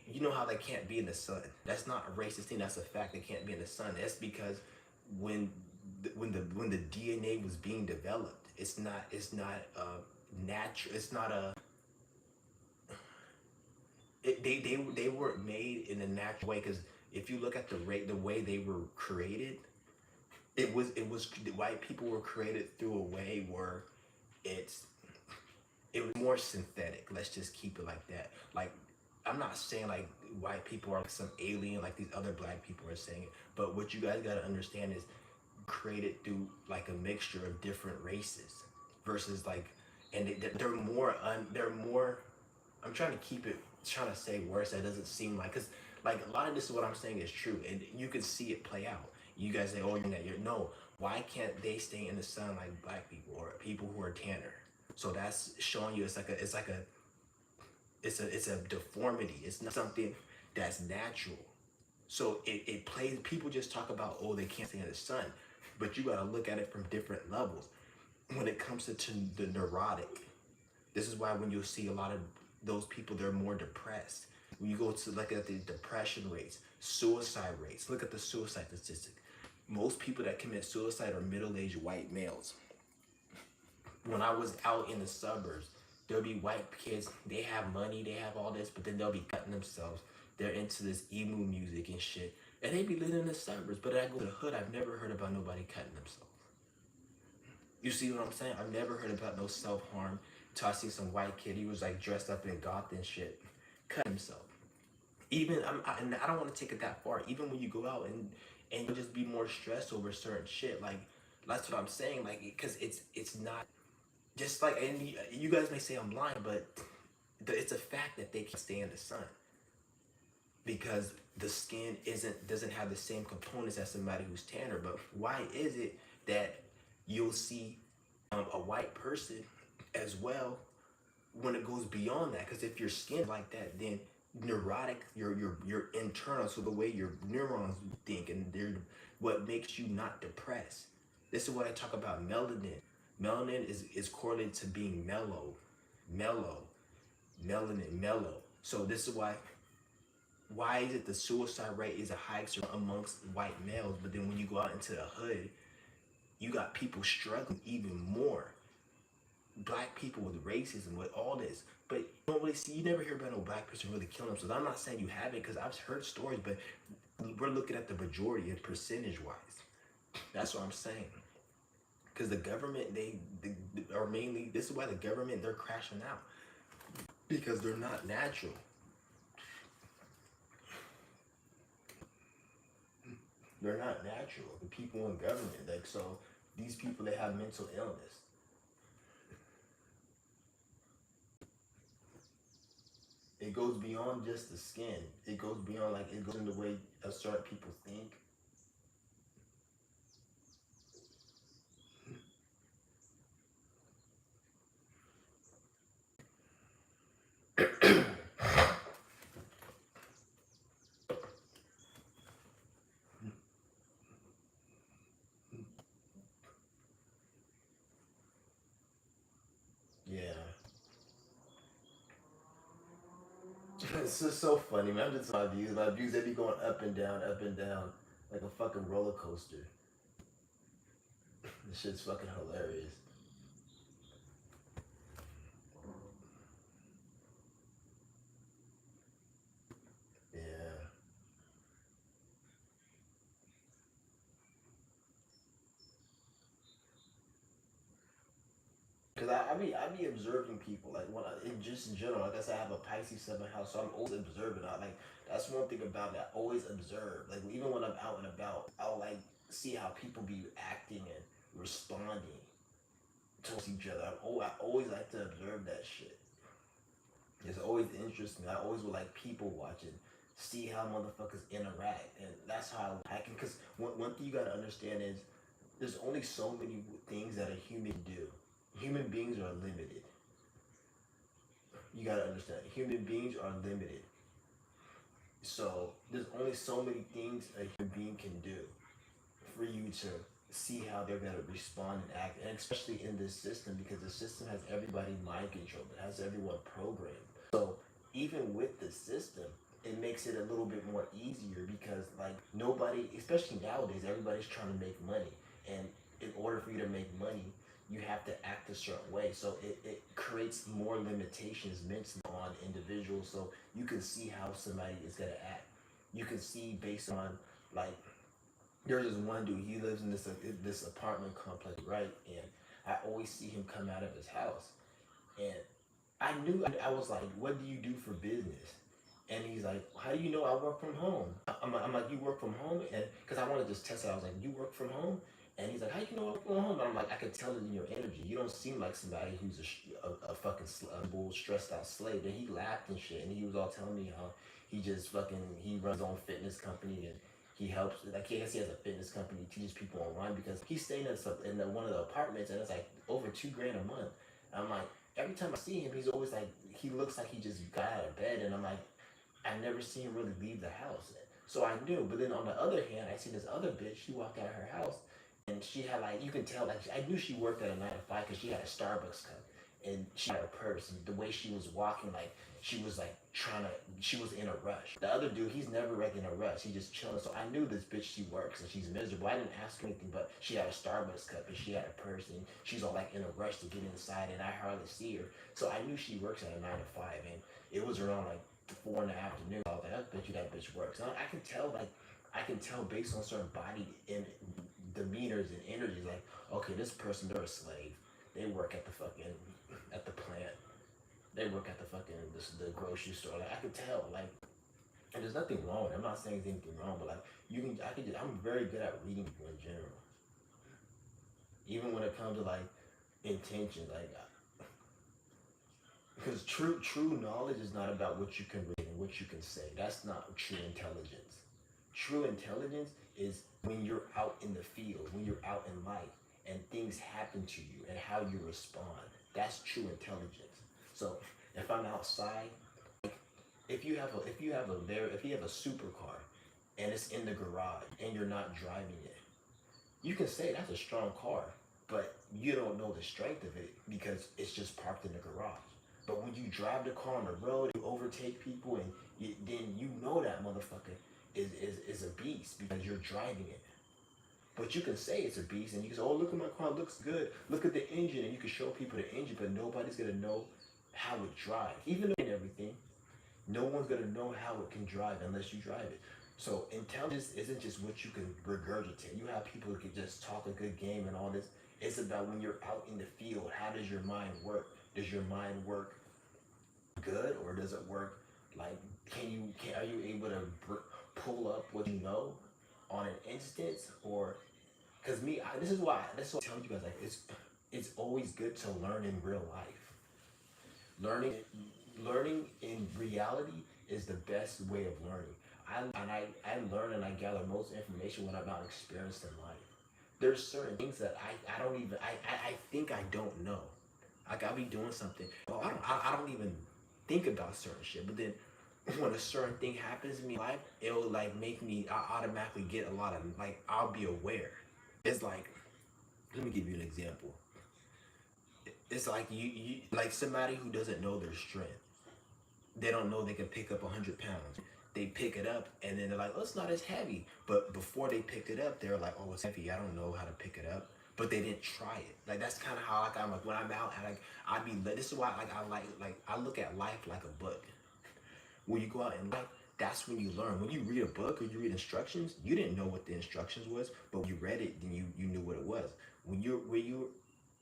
S1: you know how they can't be in the sun. That's not a racist thing. That's a fact. They can't be in the sun. That's because when the DNA was being developed, it's not natural. It's not a they weren't made in a natural way because if you look at the way they were created, it was white people were created through a way where it's it was more synthetic. Let's just keep it like that. Like, I'm not saying like white people are like some alien like these other black people are saying it, but what you guys gotta understand is created through like a mixture of different races versus like, and they're more. I'm trying to keep it, trying to say words that doesn't seem like, cause like a lot of this is what I'm saying is true, and you can see it play out. You guys say, oh, you're no. Why can't they stay in the sun like black people or people who are tanner? So that's showing you it's a deformity. It's not something that's natural. So it plays. People just talk about oh they can't stay in the sun, but you got to look at it from different levels. When it comes to the neurotic, this is why when you see a lot of those people, they're more depressed. When you go to look at the depression rates, suicide rates, look at the suicide statistic. Most people that commit suicide are middle-aged white males. When I was out in the suburbs, there'll be white kids, they have money, they have all this, but then they'll be cutting themselves. They're into this emo music and shit. And they be living in the suburbs, but I go to the hood, I've never heard about nobody cutting themselves. You see what I'm saying? I've never heard about no self-harm So I see some white kid, he was like dressed up in goth and shit, cut himself. Even and I don't want to take it that far. Even when you go out and you just be more stressed over certain shit, like that's what I'm saying. Like, because it's not just like, and you guys may say I'm lying, but it's a fact that they can't stay in the sun because the skin doesn't have the same components as somebody who's tanner. But why is it that you'll see a white person as well when it goes beyond that? Because if your skin like that, then neurotic, your internal, so the way your neurons think, and they're what makes you not depressed. This is what I talk about melanin. Melanin is correlated to being mellow, melanin, mellow. So this is why is it the suicide rate is a high amongst white males, but then when you go out into the hood, you got people struggling even more. Black people with racism, with all this, but you don't really see. You never hear about no black person really killing themselves. I'm not saying you haven't, because I've heard stories, but we're looking at the majority and percentage wise. That's what I'm saying. Because the government, they are mainly. This is why the government, they're crashing out, because they're not natural. They're not natural. The people in government, like, so these people, they have mental illness. It goes beyond just the skin. It goes beyond, like, it goes in the way certain people think. Yeah. It's just so funny, man. I'm just my views. My views, they be going up and down, like a fucking roller coaster. This shit's fucking hilarious. Yeah. Cause I be observing people, like when just in general, like I said, I have a Pisces 7 house, so I'm always observing. I like that's one thing about me. I always observe. Like even when I'm out and about, I'll like see how people be acting and responding towards each other. I always like to observe that shit. It's always interesting. I always would like people watching, see how motherfuckers interact, and that's how I can. Cause one thing you gotta understand is there's only so many things that a human do. Human beings are limited. You gotta understand. Human beings are limited. So there's only so many things a human being can do for you to see how they're gonna respond and act, and especially in this system, because the system has everybody mind controlled. It has everyone programmed. So even with the system, it makes it a little bit more easier because like nobody, especially nowadays, everybody's trying to make money, and in order for you to make money, you have to act a certain way. So it creates more limitations mentally on individuals. So you can see how somebody is gonna act. You can see based on like there's this one dude. He lives in this apartment complex, right? And I always see him come out of his house, and I was like, "What do you do for business?" And he's like, "How do you know I work from home?" I'm like, "You work from home?" And because I wanted to just test it, I was like, "You work from home?" And he's like, "How you know I work from home?" And I'm like, "I could tell it in your energy. You don't seem like somebody who's a fucking bull stressed out slave." And he laughed and shit, and he was all telling me how he just fucking he runs his own fitness company and he helps. Like, I guess he has a fitness company, he teaches people online because he's staying in one of the apartments, and it's like over 2 grand a month. And I'm like, every time I see him, he's always like, he looks like he just got out of bed, and I'm like, I never seen him really leave the house. So I knew. But then on the other hand, I seen this other bitch. She walked out of her house, and she had like, you can tell, like, I knew she worked at a 9 to 5 because she had a Starbucks cup, and she had her purse, and the way she was walking, like she was like trying to, she was in a rush. The other dude, he's never like in a rush. He just chilling. So I knew this bitch, she works and she's miserable. I didn't ask her anything, but she had a Starbucks cup and she had a purse, and she's all like in a rush to get inside, and I hardly see her. So I knew she works at a 9 to 5, and it was around like 4 in the afternoon. I was like, I bet you that bitch works. And I can tell, like, I can tell based on certain body and demeanors and energies, like, okay, this person, they're a slave. They work at the fucking at the plant. They work at the fucking the grocery store. Like I could tell, like, and there's nothing wrong with it. I'm not saying there's anything wrong, but like you can, I can, I'm very good at reading people in general. Even when it comes to like intention, like because true knowledge is not about what you can read and what you can say. That's not true intelligence. True intelligence is when you're out in the field, when you're out in life, and things happen to you and how you respond. That's true intelligence. So if I'm outside, if you have a supercar and it's in the garage and you're not driving it, you can say that's a strong car, but you don't know the strength of it because it's just parked in the garage. But when you drive the car on the road, you overtake people, and then you know that motherfucker is a beast because you're driving it. But you can say it's a beast, and you can say, "Oh, look at my car, it looks good. Look at the engine," and you can show people the engine, but nobody's gonna know how it drives. Even though everything, no one's gonna know how it can drive unless you drive it. So intelligence isn't just what you can regurgitate. You have people who can just talk a good game and all this. It's about when you're out in the field. How does your mind work? Does your mind work good, or does it work like are you able to pull up what you know on an instance? Or because this is why I tell you guys, like, it's always good to learn in real life. Learning in reality is the best way of learning. I learn and I gather most information when I'm not experienced in life. There's certain things that I don't even I think I don't know. Like I'll be doing something. Oh, I don't even think about certain shit. But then when a certain thing happens in my life, it'll like make me I automatically get a lot of, like, I'll be aware. It's like, let me give you an example. It's like you like somebody who doesn't know their strength. They don't know they can pick up 100 pounds. They pick it up and then they're like, "Oh, it's not as heavy." But before they picked it up, they're like, "Oh, it's heavy. I don't know how to pick it up." But they didn't try it. Like that's kind of how like I'm like when I'm out and like I be. This is why like I look at life like a book. When you go out in life, that's when you learn. When you read a book or you read instructions, you didn't know what the instructions was, but when you read it, then you knew what it was. When you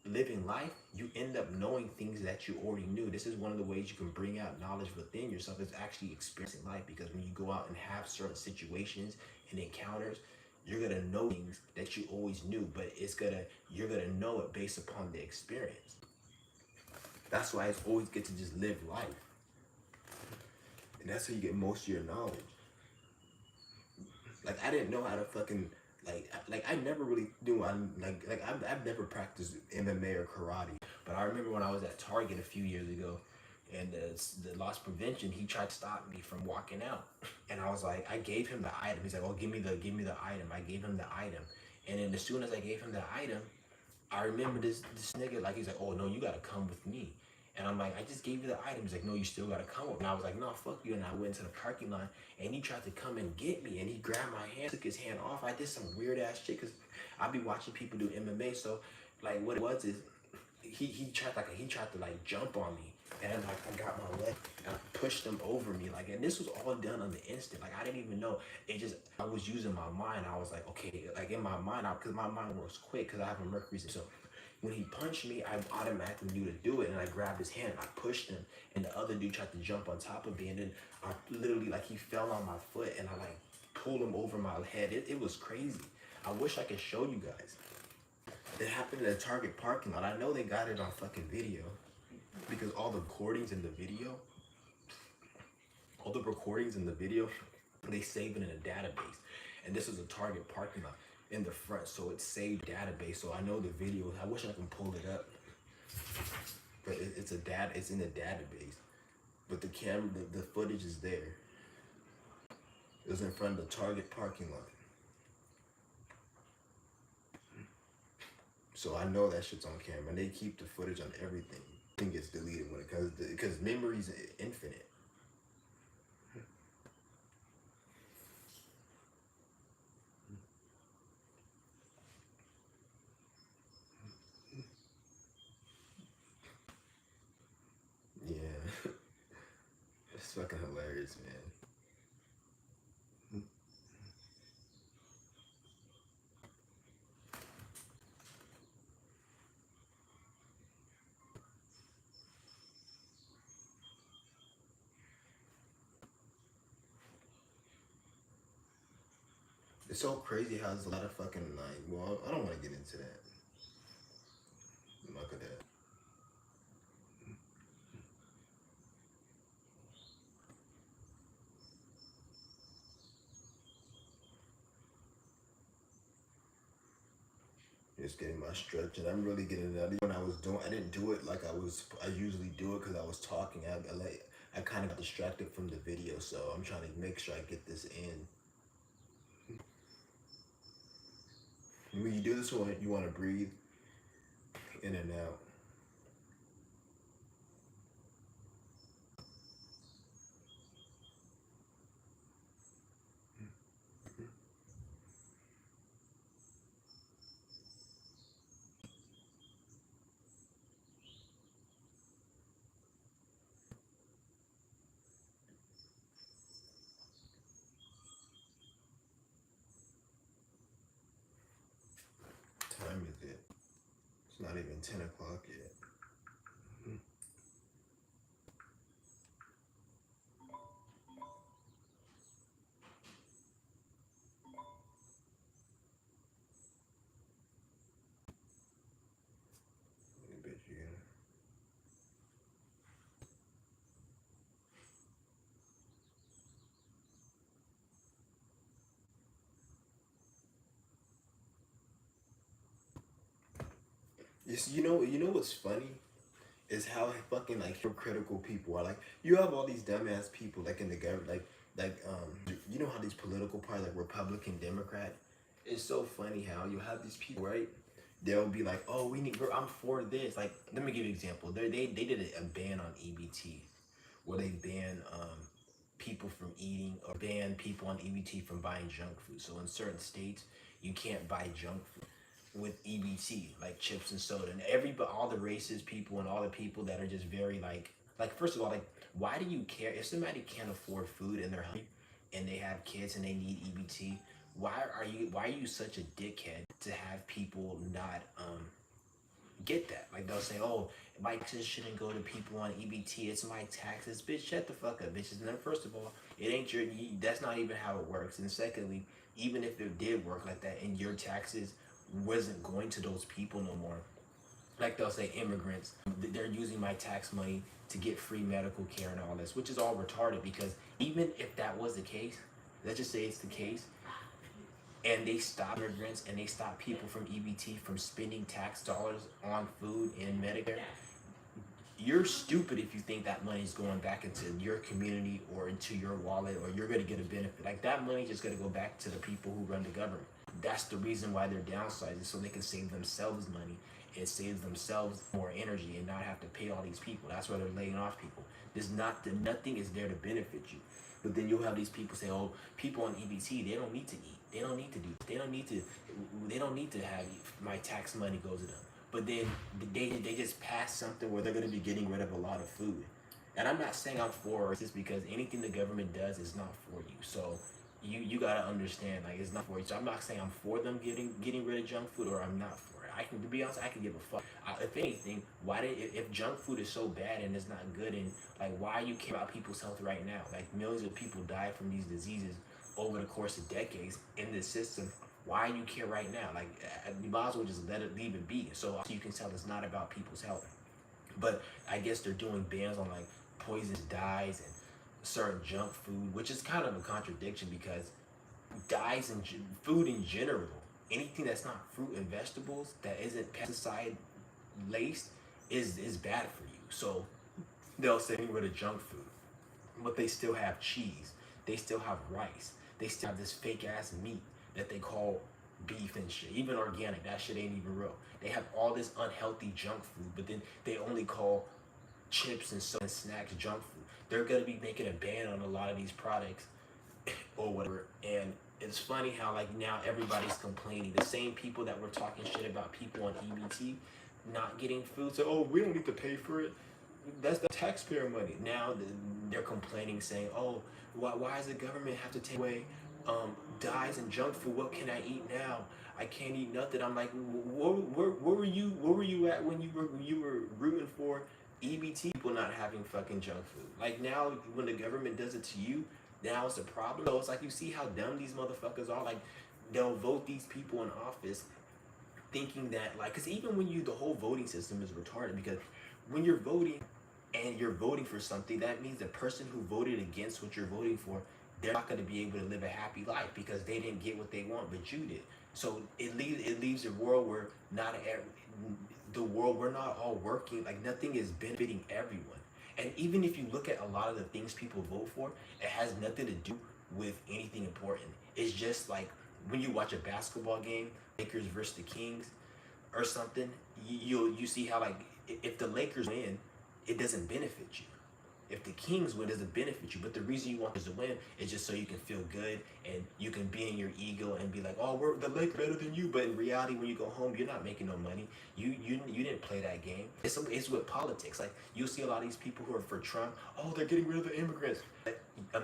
S1: living life, you end up knowing things that you already knew. This is one of the ways you can bring out knowledge within yourself, is actually experiencing life. Because when you go out and have certain situations and encounters, you're gonna know things that you always knew, but you're gonna know it based upon the experience. That's why it's always good to just live life, and that's how you get most of your knowledge. Like I didn't know how to fucking like I never really knew. I've never practiced MMA or karate, but I remember when I was at Target a few years ago, and the loss prevention, he tried to stop me from walking out, and I was like, I gave him the item. He's like, "Oh, give me the item." I gave him the item, and then as soon as I gave him the item, I remember this nigga, like, he's like, "Oh no, you gotta come with me." And I'm like, "I just gave you the item." He's like, "No, you still gotta come with me." And I was like, "No, fuck you." And I went into the parking lot, and he tried to come and get me, and he grabbed my hand, took his hand off. I did some weird ass shit, cause I be watching people do MMA. So like what it was is he tried to like jump on me, and like I got my leg and I pushed him over me, like, and this was all done on the instant. Like I didn't even know. I was using my mind. I was like, okay, like in my mind, cause my mind works quick, cause I have a Mercury. So when he punched me, I automatically knew to do it, and I grabbed his hand, I pushed him, and the other dude tried to jump on top of me, and then I literally, like, he fell on my foot, and I like pulled him over my head. It was crazy. I wish I could show you guys. It happened in a Target parking lot. I know they got it on fucking video, because all the recordings in the video, they save it in a database. And this is a Target parking lot in the front, so it's saved database. So I know the video. I wish I can pull it up, but it's in the database. But the camera, the footage is there. It was in front of the Target parking lot. So I know that shit's on camera, and they keep the footage on everything. Thing gets deleted when it comes to, because memory's infinite. Yeah, it's fucking hilarious, man. It's so crazy how there's a lot of fucking like. Well, I don't want to get into that. Look at that. Just getting my stretch, and I'm really getting it out. When I was doing, I didn't do it like I usually do it because I was talking. I kind of got distracted from the video, so I'm trying to make sure I get this in. When you do this one, you want to breathe in and out. What time is it? It's not even 10 o'clock yet. I bet you gonna. You know what's funny is how fucking like hypocritical people are. Like you have all these dumbass people like in the government, you know how these political parties like Republican, Democrat. It's so funny how you have these people, right? They'll be like, oh, I'm for this. Like, let me give you an example. They did a ban on EBT, where they ban people from eating or ban people on EBT from buying junk food. So in certain states, you can't buy junk food with EBT, like chips and soda, and all the racist people and all the people that are just very like first of all, like why do you care if somebody can't afford food and they're hungry and they have kids and they need EBT? Why are you such a dickhead to have people not get that? Like they'll say, oh, my taxes shouldn't go to people on EBT. It's my taxes, bitch. Shut the fuck up, bitches. And then first of all, it ain't that's not even how it works. And secondly, even if it did work like that and your taxes wasn't going to those people no more, like they'll say immigrants, they're using my tax money to get free medical care and all this, which is all retarded because even if that was the case, let's just say it's the case, and they stop immigrants and they stop people from EBT from spending tax dollars on food and Medicare, you're stupid if you think that money's going back into your community or into your wallet or you're going to get a benefit. Like that money just going to go back to the people who run the government. That's the reason why they're downsizing, so they can save themselves money and save themselves more energy and not have to pay all these people. That's why they're laying off people. Nothing is there to benefit you. But then you'll have these people say, "Oh, people on EBT, they don't need to eat. They don't need to do. They don't need to. They don't need to have my tax money goes to them." But then they just pass something where they're going to be getting rid of a lot of food. And I'm not saying I'm for this because anything the government does is not for you. So you gotta understand, like it's not for you. So I'm not saying I'm for them getting rid of junk food or I'm not for it. To be honest, I can give a fuck. If anything, if junk food is so bad and it's not good, and like why you care about people's health right now? Like millions of people die from these diseases over the course of decades in this system. Why do you care right now? Like you might as well just leave it be. So you can tell it's not about people's health. But I guess they're doing bans on like poisonous dyes and certain junk food, which is kind of a contradiction because dyes and food in general, anything that's not fruit and vegetables that isn't pesticide laced is bad for you. So they'll say get rid of junk food, but they still have cheese, they still have rice, they still have this fake ass meat that they call beef and shit. Even organic, that shit ain't even real. They have all this unhealthy junk food, but then they only call chips and so and snacks junk food. They're gonna be making a ban on a lot of these products or whatever. And it's funny how like now everybody's complaining. The same people that were talking shit about people on EBT not getting food, so oh, we don't need to pay for it. That's the taxpayer money. Now they're complaining, saying, "Oh, why does the government have to take away dyes and junk food? What can I eat now? I can't eat nothing." I'm like, where were you? Where were you at when you were rooting for EBT people not having fucking junk food? Like now, when the government does it to you, now it's a problem. So it's like you see how dumb these motherfuckers are. Like they'll vote these people in office thinking that, like, because even when the whole voting system is retarded, because when you're voting and you're voting for something, that means the person who voted against what you're voting for, they're not going to be able to live a happy life because they didn't get what they want, but you did. So it leaves a world where not the world, we're not all working, like nothing is benefiting everyone. And even if you look at a lot of the things people vote for, it has nothing to do with anything important. It's just like when you watch a basketball game, Lakers versus the Kings or something, you see how, like, if the Lakers win, it doesn't benefit you. If the Kings win, it doesn't benefit you. But the reason you want them to win is just so you can feel good and you can be in your ego and be like, oh, we're the Lakers better than you. But in reality, when you go home, you're not making no money. You didn't play that game. It's with politics. Like, you'll see a lot of these people who are for Trump. Oh, they're getting rid of the immigrants. A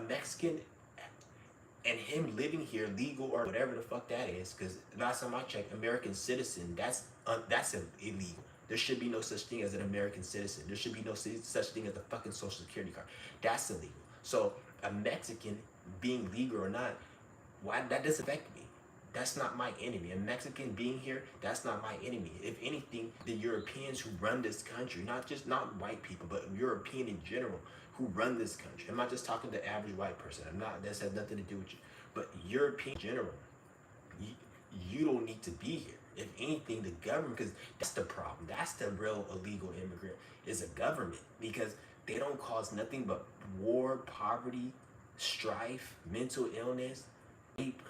S1: Mexican and him living here legal or whatever the fuck that is, because last time I checked, American citizen, that's illegal. There should be no such thing as an American citizen. There should be no such thing as a fucking social security card. That's illegal. So a Mexican being legal or not, why that doesn't affect me. That's not my enemy. A Mexican being here, that's not my enemy. If anything, the Europeans who run this country, not white people, but European in general, who run this country. I'm not just talking to the average white person. I'm not. This has nothing to do with you. But European in general, you, you don't need to be here. If anything, the government, because that's the problem. That's the real illegal immigrant, is a government, because they don't cause nothing but war, poverty, strife, mental illness, rape,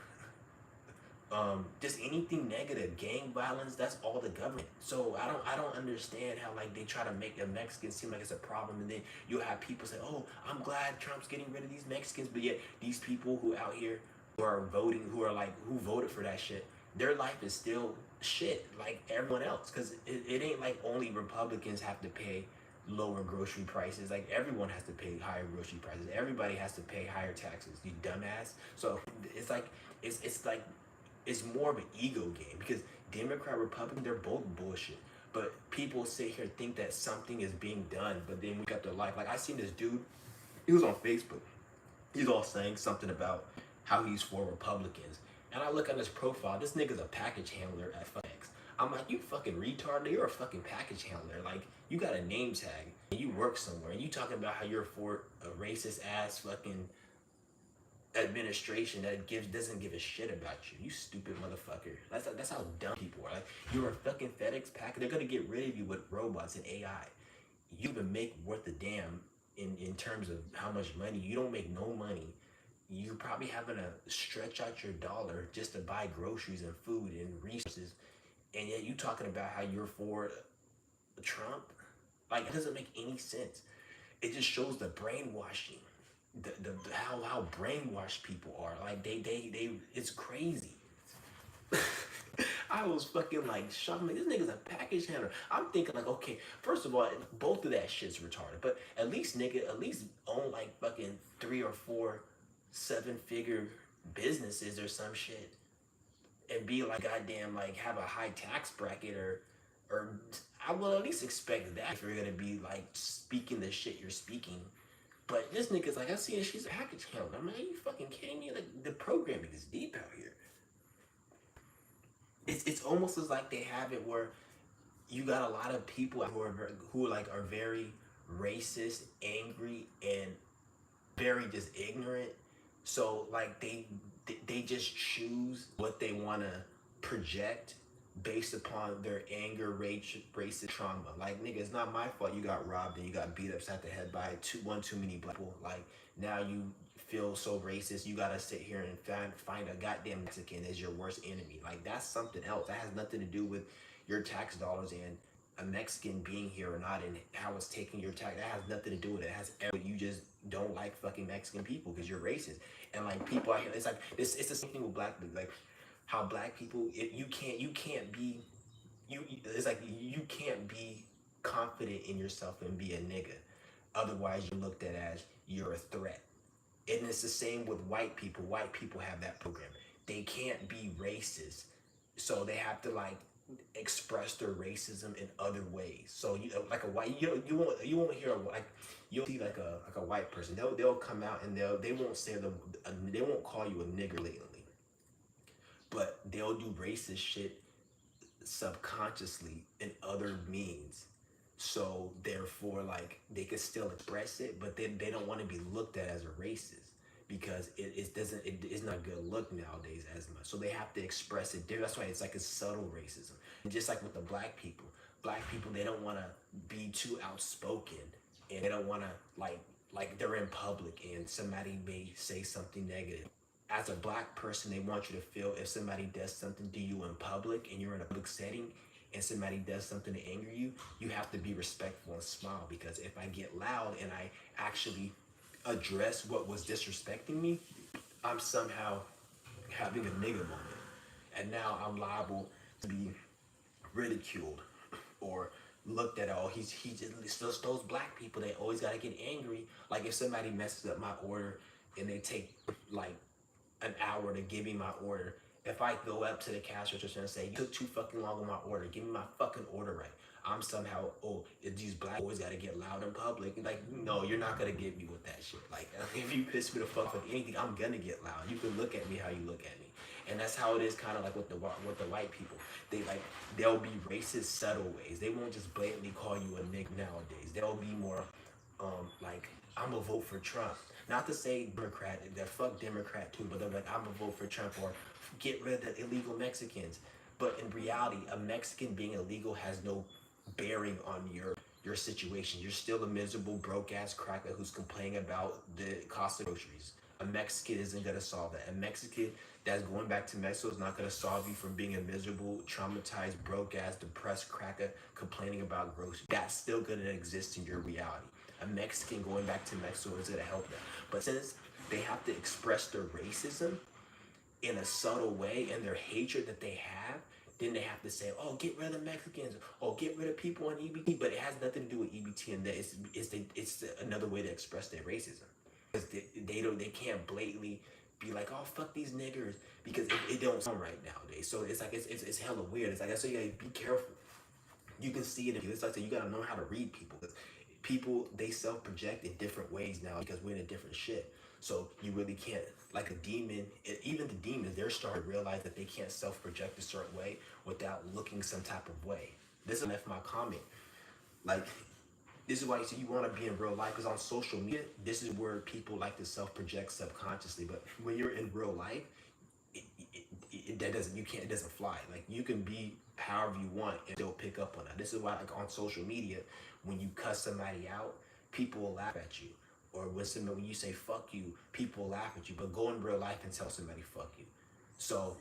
S1: just anything negative, gang violence. That's all the government. So I don't understand how, like, they try to make the Mexicans seem like it's a problem, and then you'll have people say, oh, I'm glad Trump's getting rid of these Mexicans, but yet these people who out here who are voting, who voted for that shit, their life is still shit like everyone else, because it ain't like only Republicans have to pay lower grocery prices. Like, everyone has to pay higher grocery prices. Everybody has to pay higher taxes, you dumbass. So it's like it's like it's more of an ego game, because Democrat, Republican, they're both bullshit. But people sit here and think that something is being done, but then we got their life. Like, I seen this dude, he was on Facebook. He's all saying something about how he's for Republicans. And I look at his profile, this nigga's a package handler at FedEx. I'm like, you fucking retard, you're a fucking package handler. Like, you got a name tag, and you work somewhere, and you talking about how you're for a racist ass fucking administration that doesn't give a shit about you. You stupid motherfucker. That's how dumb people are. Like, you're a fucking FedEx package. They're gonna get rid of you with robots and AI. You even make worth a damn in terms of how much money. You don't make no money. You're probably having to stretch out your dollar just to buy groceries and food and resources, and yet you talking about how you're for Trump. Like, it doesn't make any sense. It just shows the brainwashing, the how brainwashed people are. Like, they it's crazy. I was fucking like shocked. Like, this nigga's a package handler. I'm thinking, like, okay, first of all, both of that shit's retarded. But at least own like fucking 3 or 4 7-figure businesses or some shit, and be like, goddamn, like, have a high tax bracket, or I will at least expect that if you're gonna be like speaking the shit you're speaking. But this nigga's like, I see it, she's a package handler. I'm like, are you fucking kidding me? Like, the programming is deep out here. It's almost as like they have it where you got a lot of people who are very racist, angry, and very just ignorant. So, like, they just choose what they want to project based upon their anger, rage, racist trauma. Like, nigga, it's not my fault you got robbed and you got beat upside the head by one too many black people. Like, now you feel so racist, you gotta sit here and find a goddamn Mexican as your worst enemy. Like, that's something else. That has nothing to do with your tax dollars and a Mexican being here or not, and how it's taking your tax. That has nothing to do with it. It has you just don't like fucking Mexican people because you're racist. And like, people out here, it's like it's the same thing with black people. Like, how black people, you can't be it's like you can't be confident in yourself and be a nigga. Otherwise, you're looked at as you're a threat. And it's the same with white people. White people have that program. They can't be racist, so they have to, like, express their racism in other ways. So, like a white, you won't hear you'll see like a white person. They'll come out and they won't say they won't call you a nigger blatantly. but they'll do racist shit subconsciously in other means. So therefore, like they could still express it, but then they don't want to be looked at as a racist because it doesn't it's not a good look nowadays as much. So they have to express it there. That's why it's like a subtle racism. And just like with the black people they don't want to be too outspoken, and they don't want to like they're in public and somebody may say something negative. As a black person, they want you to feel if somebody does something to you in public and you're in a public setting and somebody does something to anger you, you have to be respectful and smile, because if I get loud and I actually address what was disrespecting me, I'm somehow having a nigga moment. And now I'm liable to be ridiculed or looked at. Oh, he just those black people, they always gotta get angry. Like if somebody messes up my order and they take like an hour to give me my order. If I go up to the cash register and say, you took too fucking long on my order, give me my fucking order right. I'm somehow, oh, these black boys gotta get loud in public. Like, no, you're not gonna get me with that shit. Like, if you piss me the fuck with anything, I'm gonna get loud. You can look at me how you look at me. And that's how it is kind of like with the white people. They'll be racist subtle ways. They won't just blatantly call you a nigga nowadays. They'll be more like, I'm gonna vote for Trump. Not to say Democrat, that fuck Democrat too, but they're like, I'm gonna vote for Trump, or get rid of the illegal Mexicans. But in reality, a Mexican being illegal has no bearing on your situation. You're still a miserable, broke ass cracker who's complaining about the cost of groceries. A Mexican isn't gonna solve that. A Mexican that's going back to Mexico is not gonna solve you from being a miserable, traumatized, broke ass, depressed cracker complaining about groceries. That's still gonna exist in your reality. A Mexican going back to Mexico is gonna help them. But since they have to express their racism in a subtle way and their hatred that they have, then they have to say, oh, get rid of Mexicans, or get rid of people on EBT. But it has nothing to do with EBT, and that it's another way to express their racism. Because they can't blatantly be like, oh, fuck these niggers, because it don't sound right nowadays. So it's like it's hella weird. It's like, that's why you gotta be careful. You can see it. It's like, you gotta know how to read people. People, they self-project in different ways now because we're in a different shit. So you really can't, like a demon, even the demons, they're starting to realize that they can't self-project a certain way without looking some type of way. This is left my comment. Like, this is why you say you want to be in real life, because on social media, this is where people like to self-project subconsciously. But when you're in real life, it doesn't fly. Like, you can be however you want and still pick up on that. This is why, like, on social media, when you cuss somebody out, people will laugh at you. Or when you say fuck you, people will laugh at you. But go in real life and tell somebody fuck you. So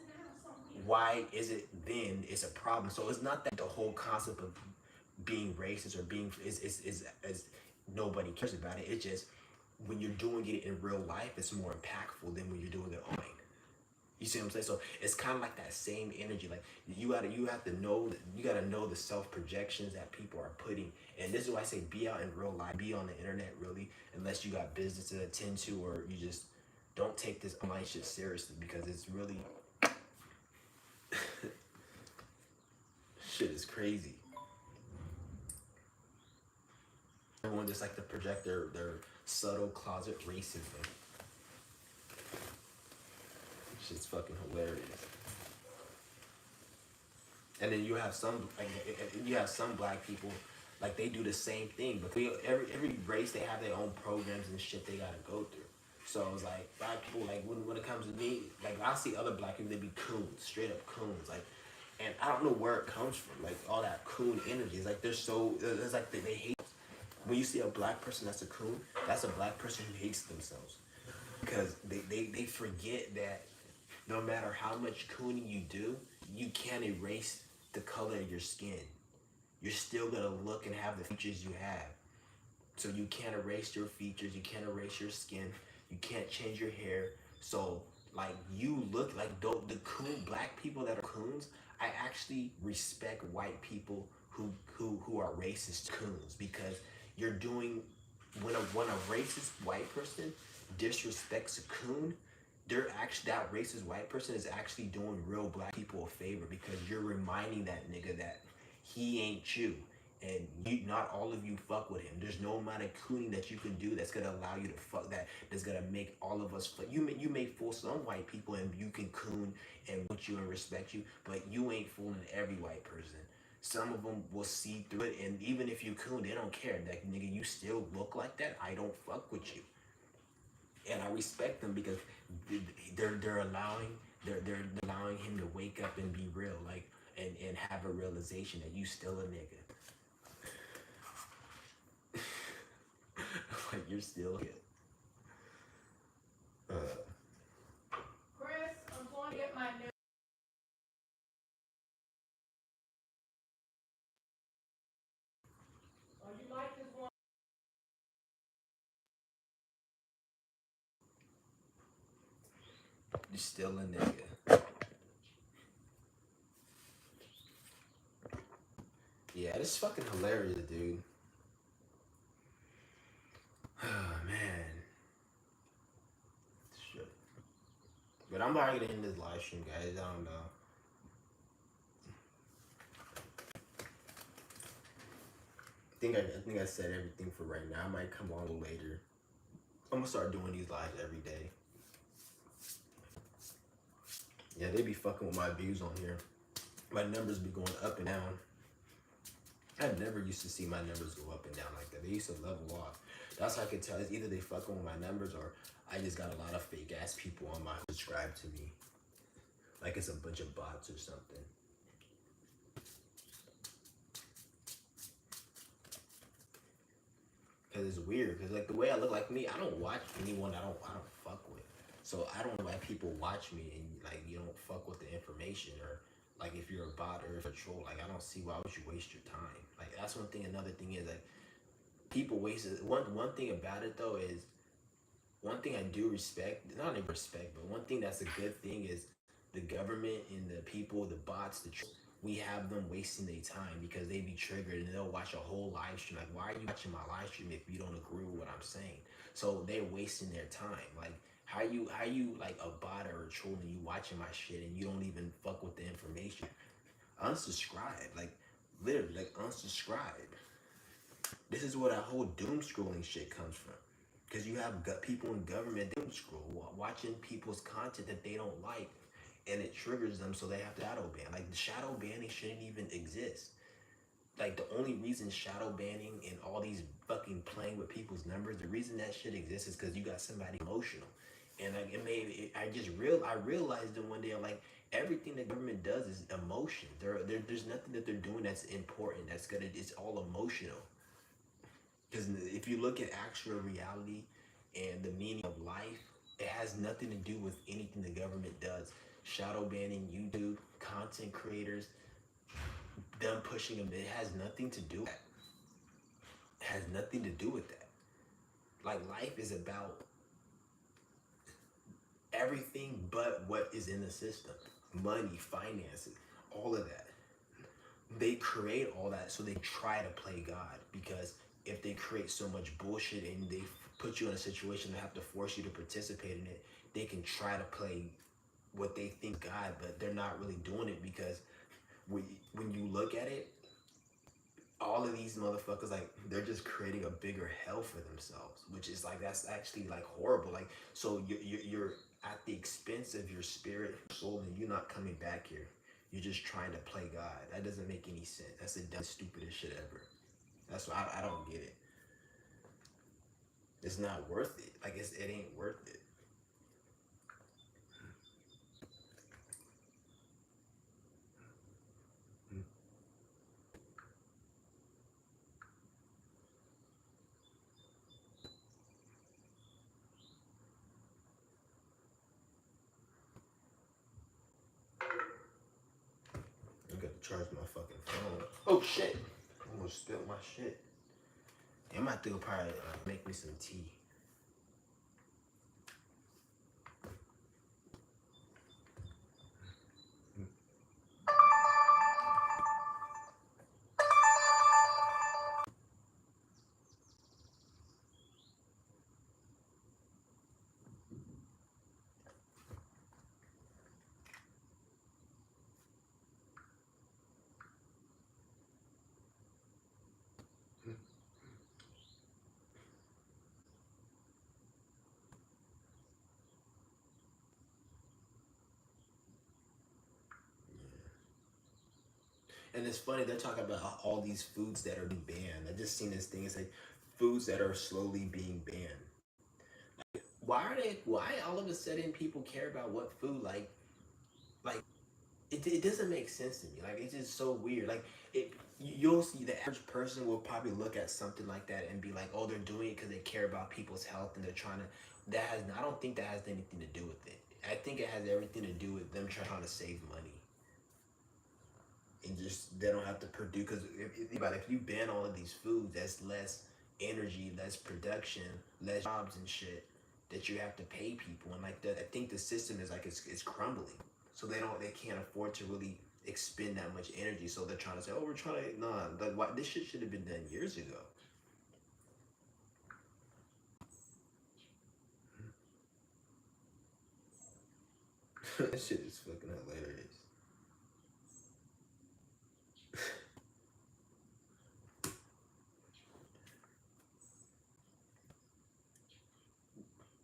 S1: why is it then it's a problem? So it's not that the whole concept of being racist or being is nobody cares about it. It's just when you're doing it in real life, it's more impactful than when you're doing it online. You see what I'm saying? So it's kind of like that same energy. Like you gotta know the self projections that people are putting. And this is why I say be out in real life, be on the internet really, unless you got business to attend to, or you just don't take this online shit seriously, because it's really shit is crazy. Everyone just like to project their subtle closet racism. Shit's fucking hilarious. And then you have some black people, like they do the same thing, but every race, they have their own programs and shit they gotta go through. So it's like black people, like when it comes to me, like I see other black people, they be coons, straight up coons, like, and I don't know where it comes from, like all that coon energy. It's like it's like they hate. When you see a black person that's a coon, that's a black person who hates themselves, because they forget that no matter how much cooning you do, you can't erase the color of your skin. You're still gonna look and have the features you have. So you can't erase your features, you can't erase your skin, you can't change your hair. So like you look like the coon black people that are coons, I actually respect white people who are racist coons, because you're doing when a racist white person disrespects a coon, that racist white person is actually doing real black people a favor, because you're reminding that nigga that he ain't you, And not all of you fuck with him. There's no amount of cooning that you can do that's gonna allow you to fuck that. That's gonna make all of us fuck. You may fool some white people and you can coon and want you and respect you, but you ain't fooling every white person. Some of them will see through it, and even if you coon, they don't care. That nigga, you still look like that. I don't fuck with you, and I respect them because they're allowing they're allowing him to wake up and be real, like and have a realization that you still a nigga. Like you're still here.
S2: Chris, I'm going to get my new. Oh, you like this one?
S1: You're still a nigga. Yeah, this is fucking hilarious, dude. Oh man. Shit. But I'm already gonna end this live stream, guys. I don't know. I think I said everything for right now. I might come on later. I'm gonna start doing these lives every day. Yeah, they be fucking with my views on here. My numbers be going up and down. I never used to see my numbers go up and down like that. They used to level off. That's how I could tell. It's either they fucking with my numbers or I just got a lot of fake ass people on my subscribe to me. Like it's a bunch of bots or something. Cause it's weird. Cause like the way I look, like me, I don't watch anyone I don't fuck with. So I don't know why people watch me and like you don't fuck with the information, or like if you're a bot or if you're a troll, like I don't see why would you waste your time. Like that's one thing. Another thing is like people waste it. One thing about it though is one thing I do respect, not only respect, but one thing that's a good thing is the government and the people, the bots, the trolls, we have them wasting their time because they be triggered and they'll watch a whole live stream. Like, why are you watching my live stream if you don't agree with what I'm saying? So they're wasting their time. Like, how you like a bot or a troll and you watching my shit and you don't even fuck with the information? Unsubscribe. Like, literally, like unsubscribe. This is where that whole doom scrolling shit comes from. Because you have people in government doom scroll, watching people's content that they don't like, and it triggers them, so they have to shadow ban. Like the shadow banning shouldn't even exist. Like the only reason shadow banning and all these fucking playing with people's numbers, the reason that shit exists is because you got somebody emotional. And like I realized it one day. I'm like, everything the government does is emotion. There's nothing that they're doing that's important. It's all emotional. Because if you look at actual reality and the meaning of life, it has nothing to do with anything the government does. Shadow banning YouTube, content creators, them pushing them, it has nothing to do with that. It has nothing to do with that. Like life is about everything but what is in the system. Money, finances, all of that. They create all that so they try to play God, because if they create so much bullshit and they put you in a situation that have to force you to participate in it, they can try to play what they think God, but they're not really doing it, because when you look at it, all of these motherfuckers, like they're just creating a bigger hell for themselves, which is like that's actually like horrible. Like so you're at the expense of your spirit, soul, and you're not coming back here. You're just trying to play God. That doesn't make any sense. That's the dumbest, stupidest shit ever. That's why I don't get it. It's not worth it. Like it ain't worth it. I gotta charge my fucking phone. Oh shit! I almost spilled my shit. I might think probably make me some tea. And it's funny, they're talking about all these foods that are being banned. I just seen this thing, it's like foods that are slowly being banned. Why all of a sudden people care about what food, like it doesn't make sense to me. Like it's just so weird. Like you'll see the average person will probably look at something like that and be like, oh, they're doing it because they care about people's health and they're trying to. I don't think that has anything to do with it. I think it has everything to do with them trying to save money and just they don't have to produce. Because if you ban all of these foods, that's less energy, less production, less jobs and shit that you have to pay people. And like that, I think the system is like it's crumbling. So they can't afford to really expend that much energy. So they're trying to say, oh, we're trying to nah. Like why, this shit should have been done years ago. That shit is fucking hilarious.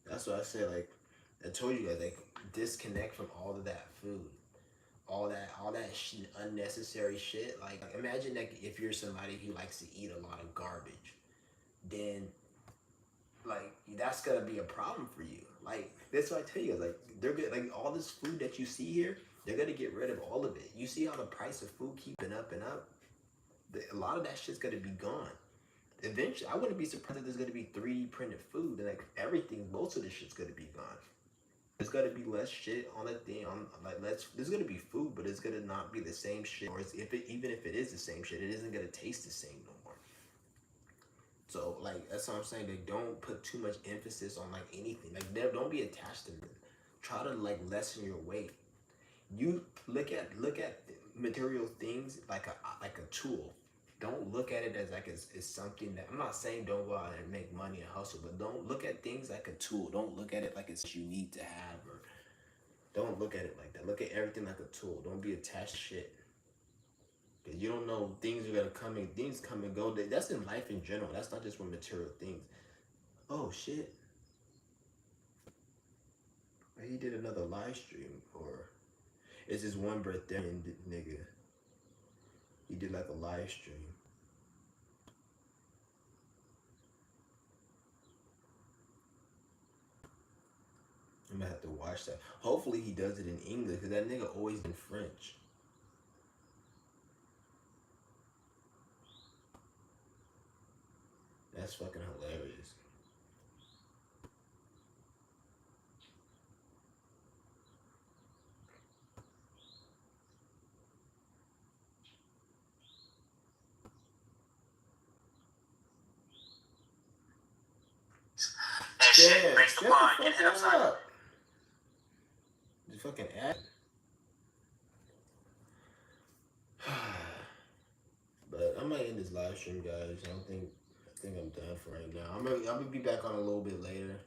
S1: That's what I said. Like I told you guys, like disconnect from all of that food, all that unnecessary shit. Like imagine that if you're somebody who likes to eat a lot of garbage, then like that's gonna be a problem for you. Like that's what I tell you. Like they're good. Like all this food that you see here, they're gonna get rid of all of it. You see how the price of food keeping up and up. A lot of that shit's gonna be gone. Eventually, I wouldn't be surprised if there's gonna be 3D printed food and like everything. Most of this shit's gonna be gone. There's gonna be less shit on the thing. On like less. There's gonna be food, but it's gonna not be the same shit. Or even if it is the same shit, it isn't gonna taste the same no more. So like that's what I'm saying. They don't put too much emphasis on like anything. Like don't be attached to them. Try to like lessen your weight. You look at material things like a tool. Don't look at it as like it's something that I'm not saying don't go out and make money and hustle, but don't look at things like a tool. Don't look at it like it's you need to have or don't look at it like that. Look at everything like a tool. Don't be attached to shit. Cause you don't know things are gonna come and things come and go. That's in life in general. That's not just with material things. Oh shit. He did another live stream or it's his one birthday and nigga. He did like a live stream. I'm gonna have to watch that. Hopefully he does it in English because that nigga always in French. That's fucking hilarious.
S3: That shit breaks the bond, get hit upside.
S1: Up. The fucking ad. But I might end this live stream, guys. I think I'm done for right now. I'm gonna be back on a little bit later.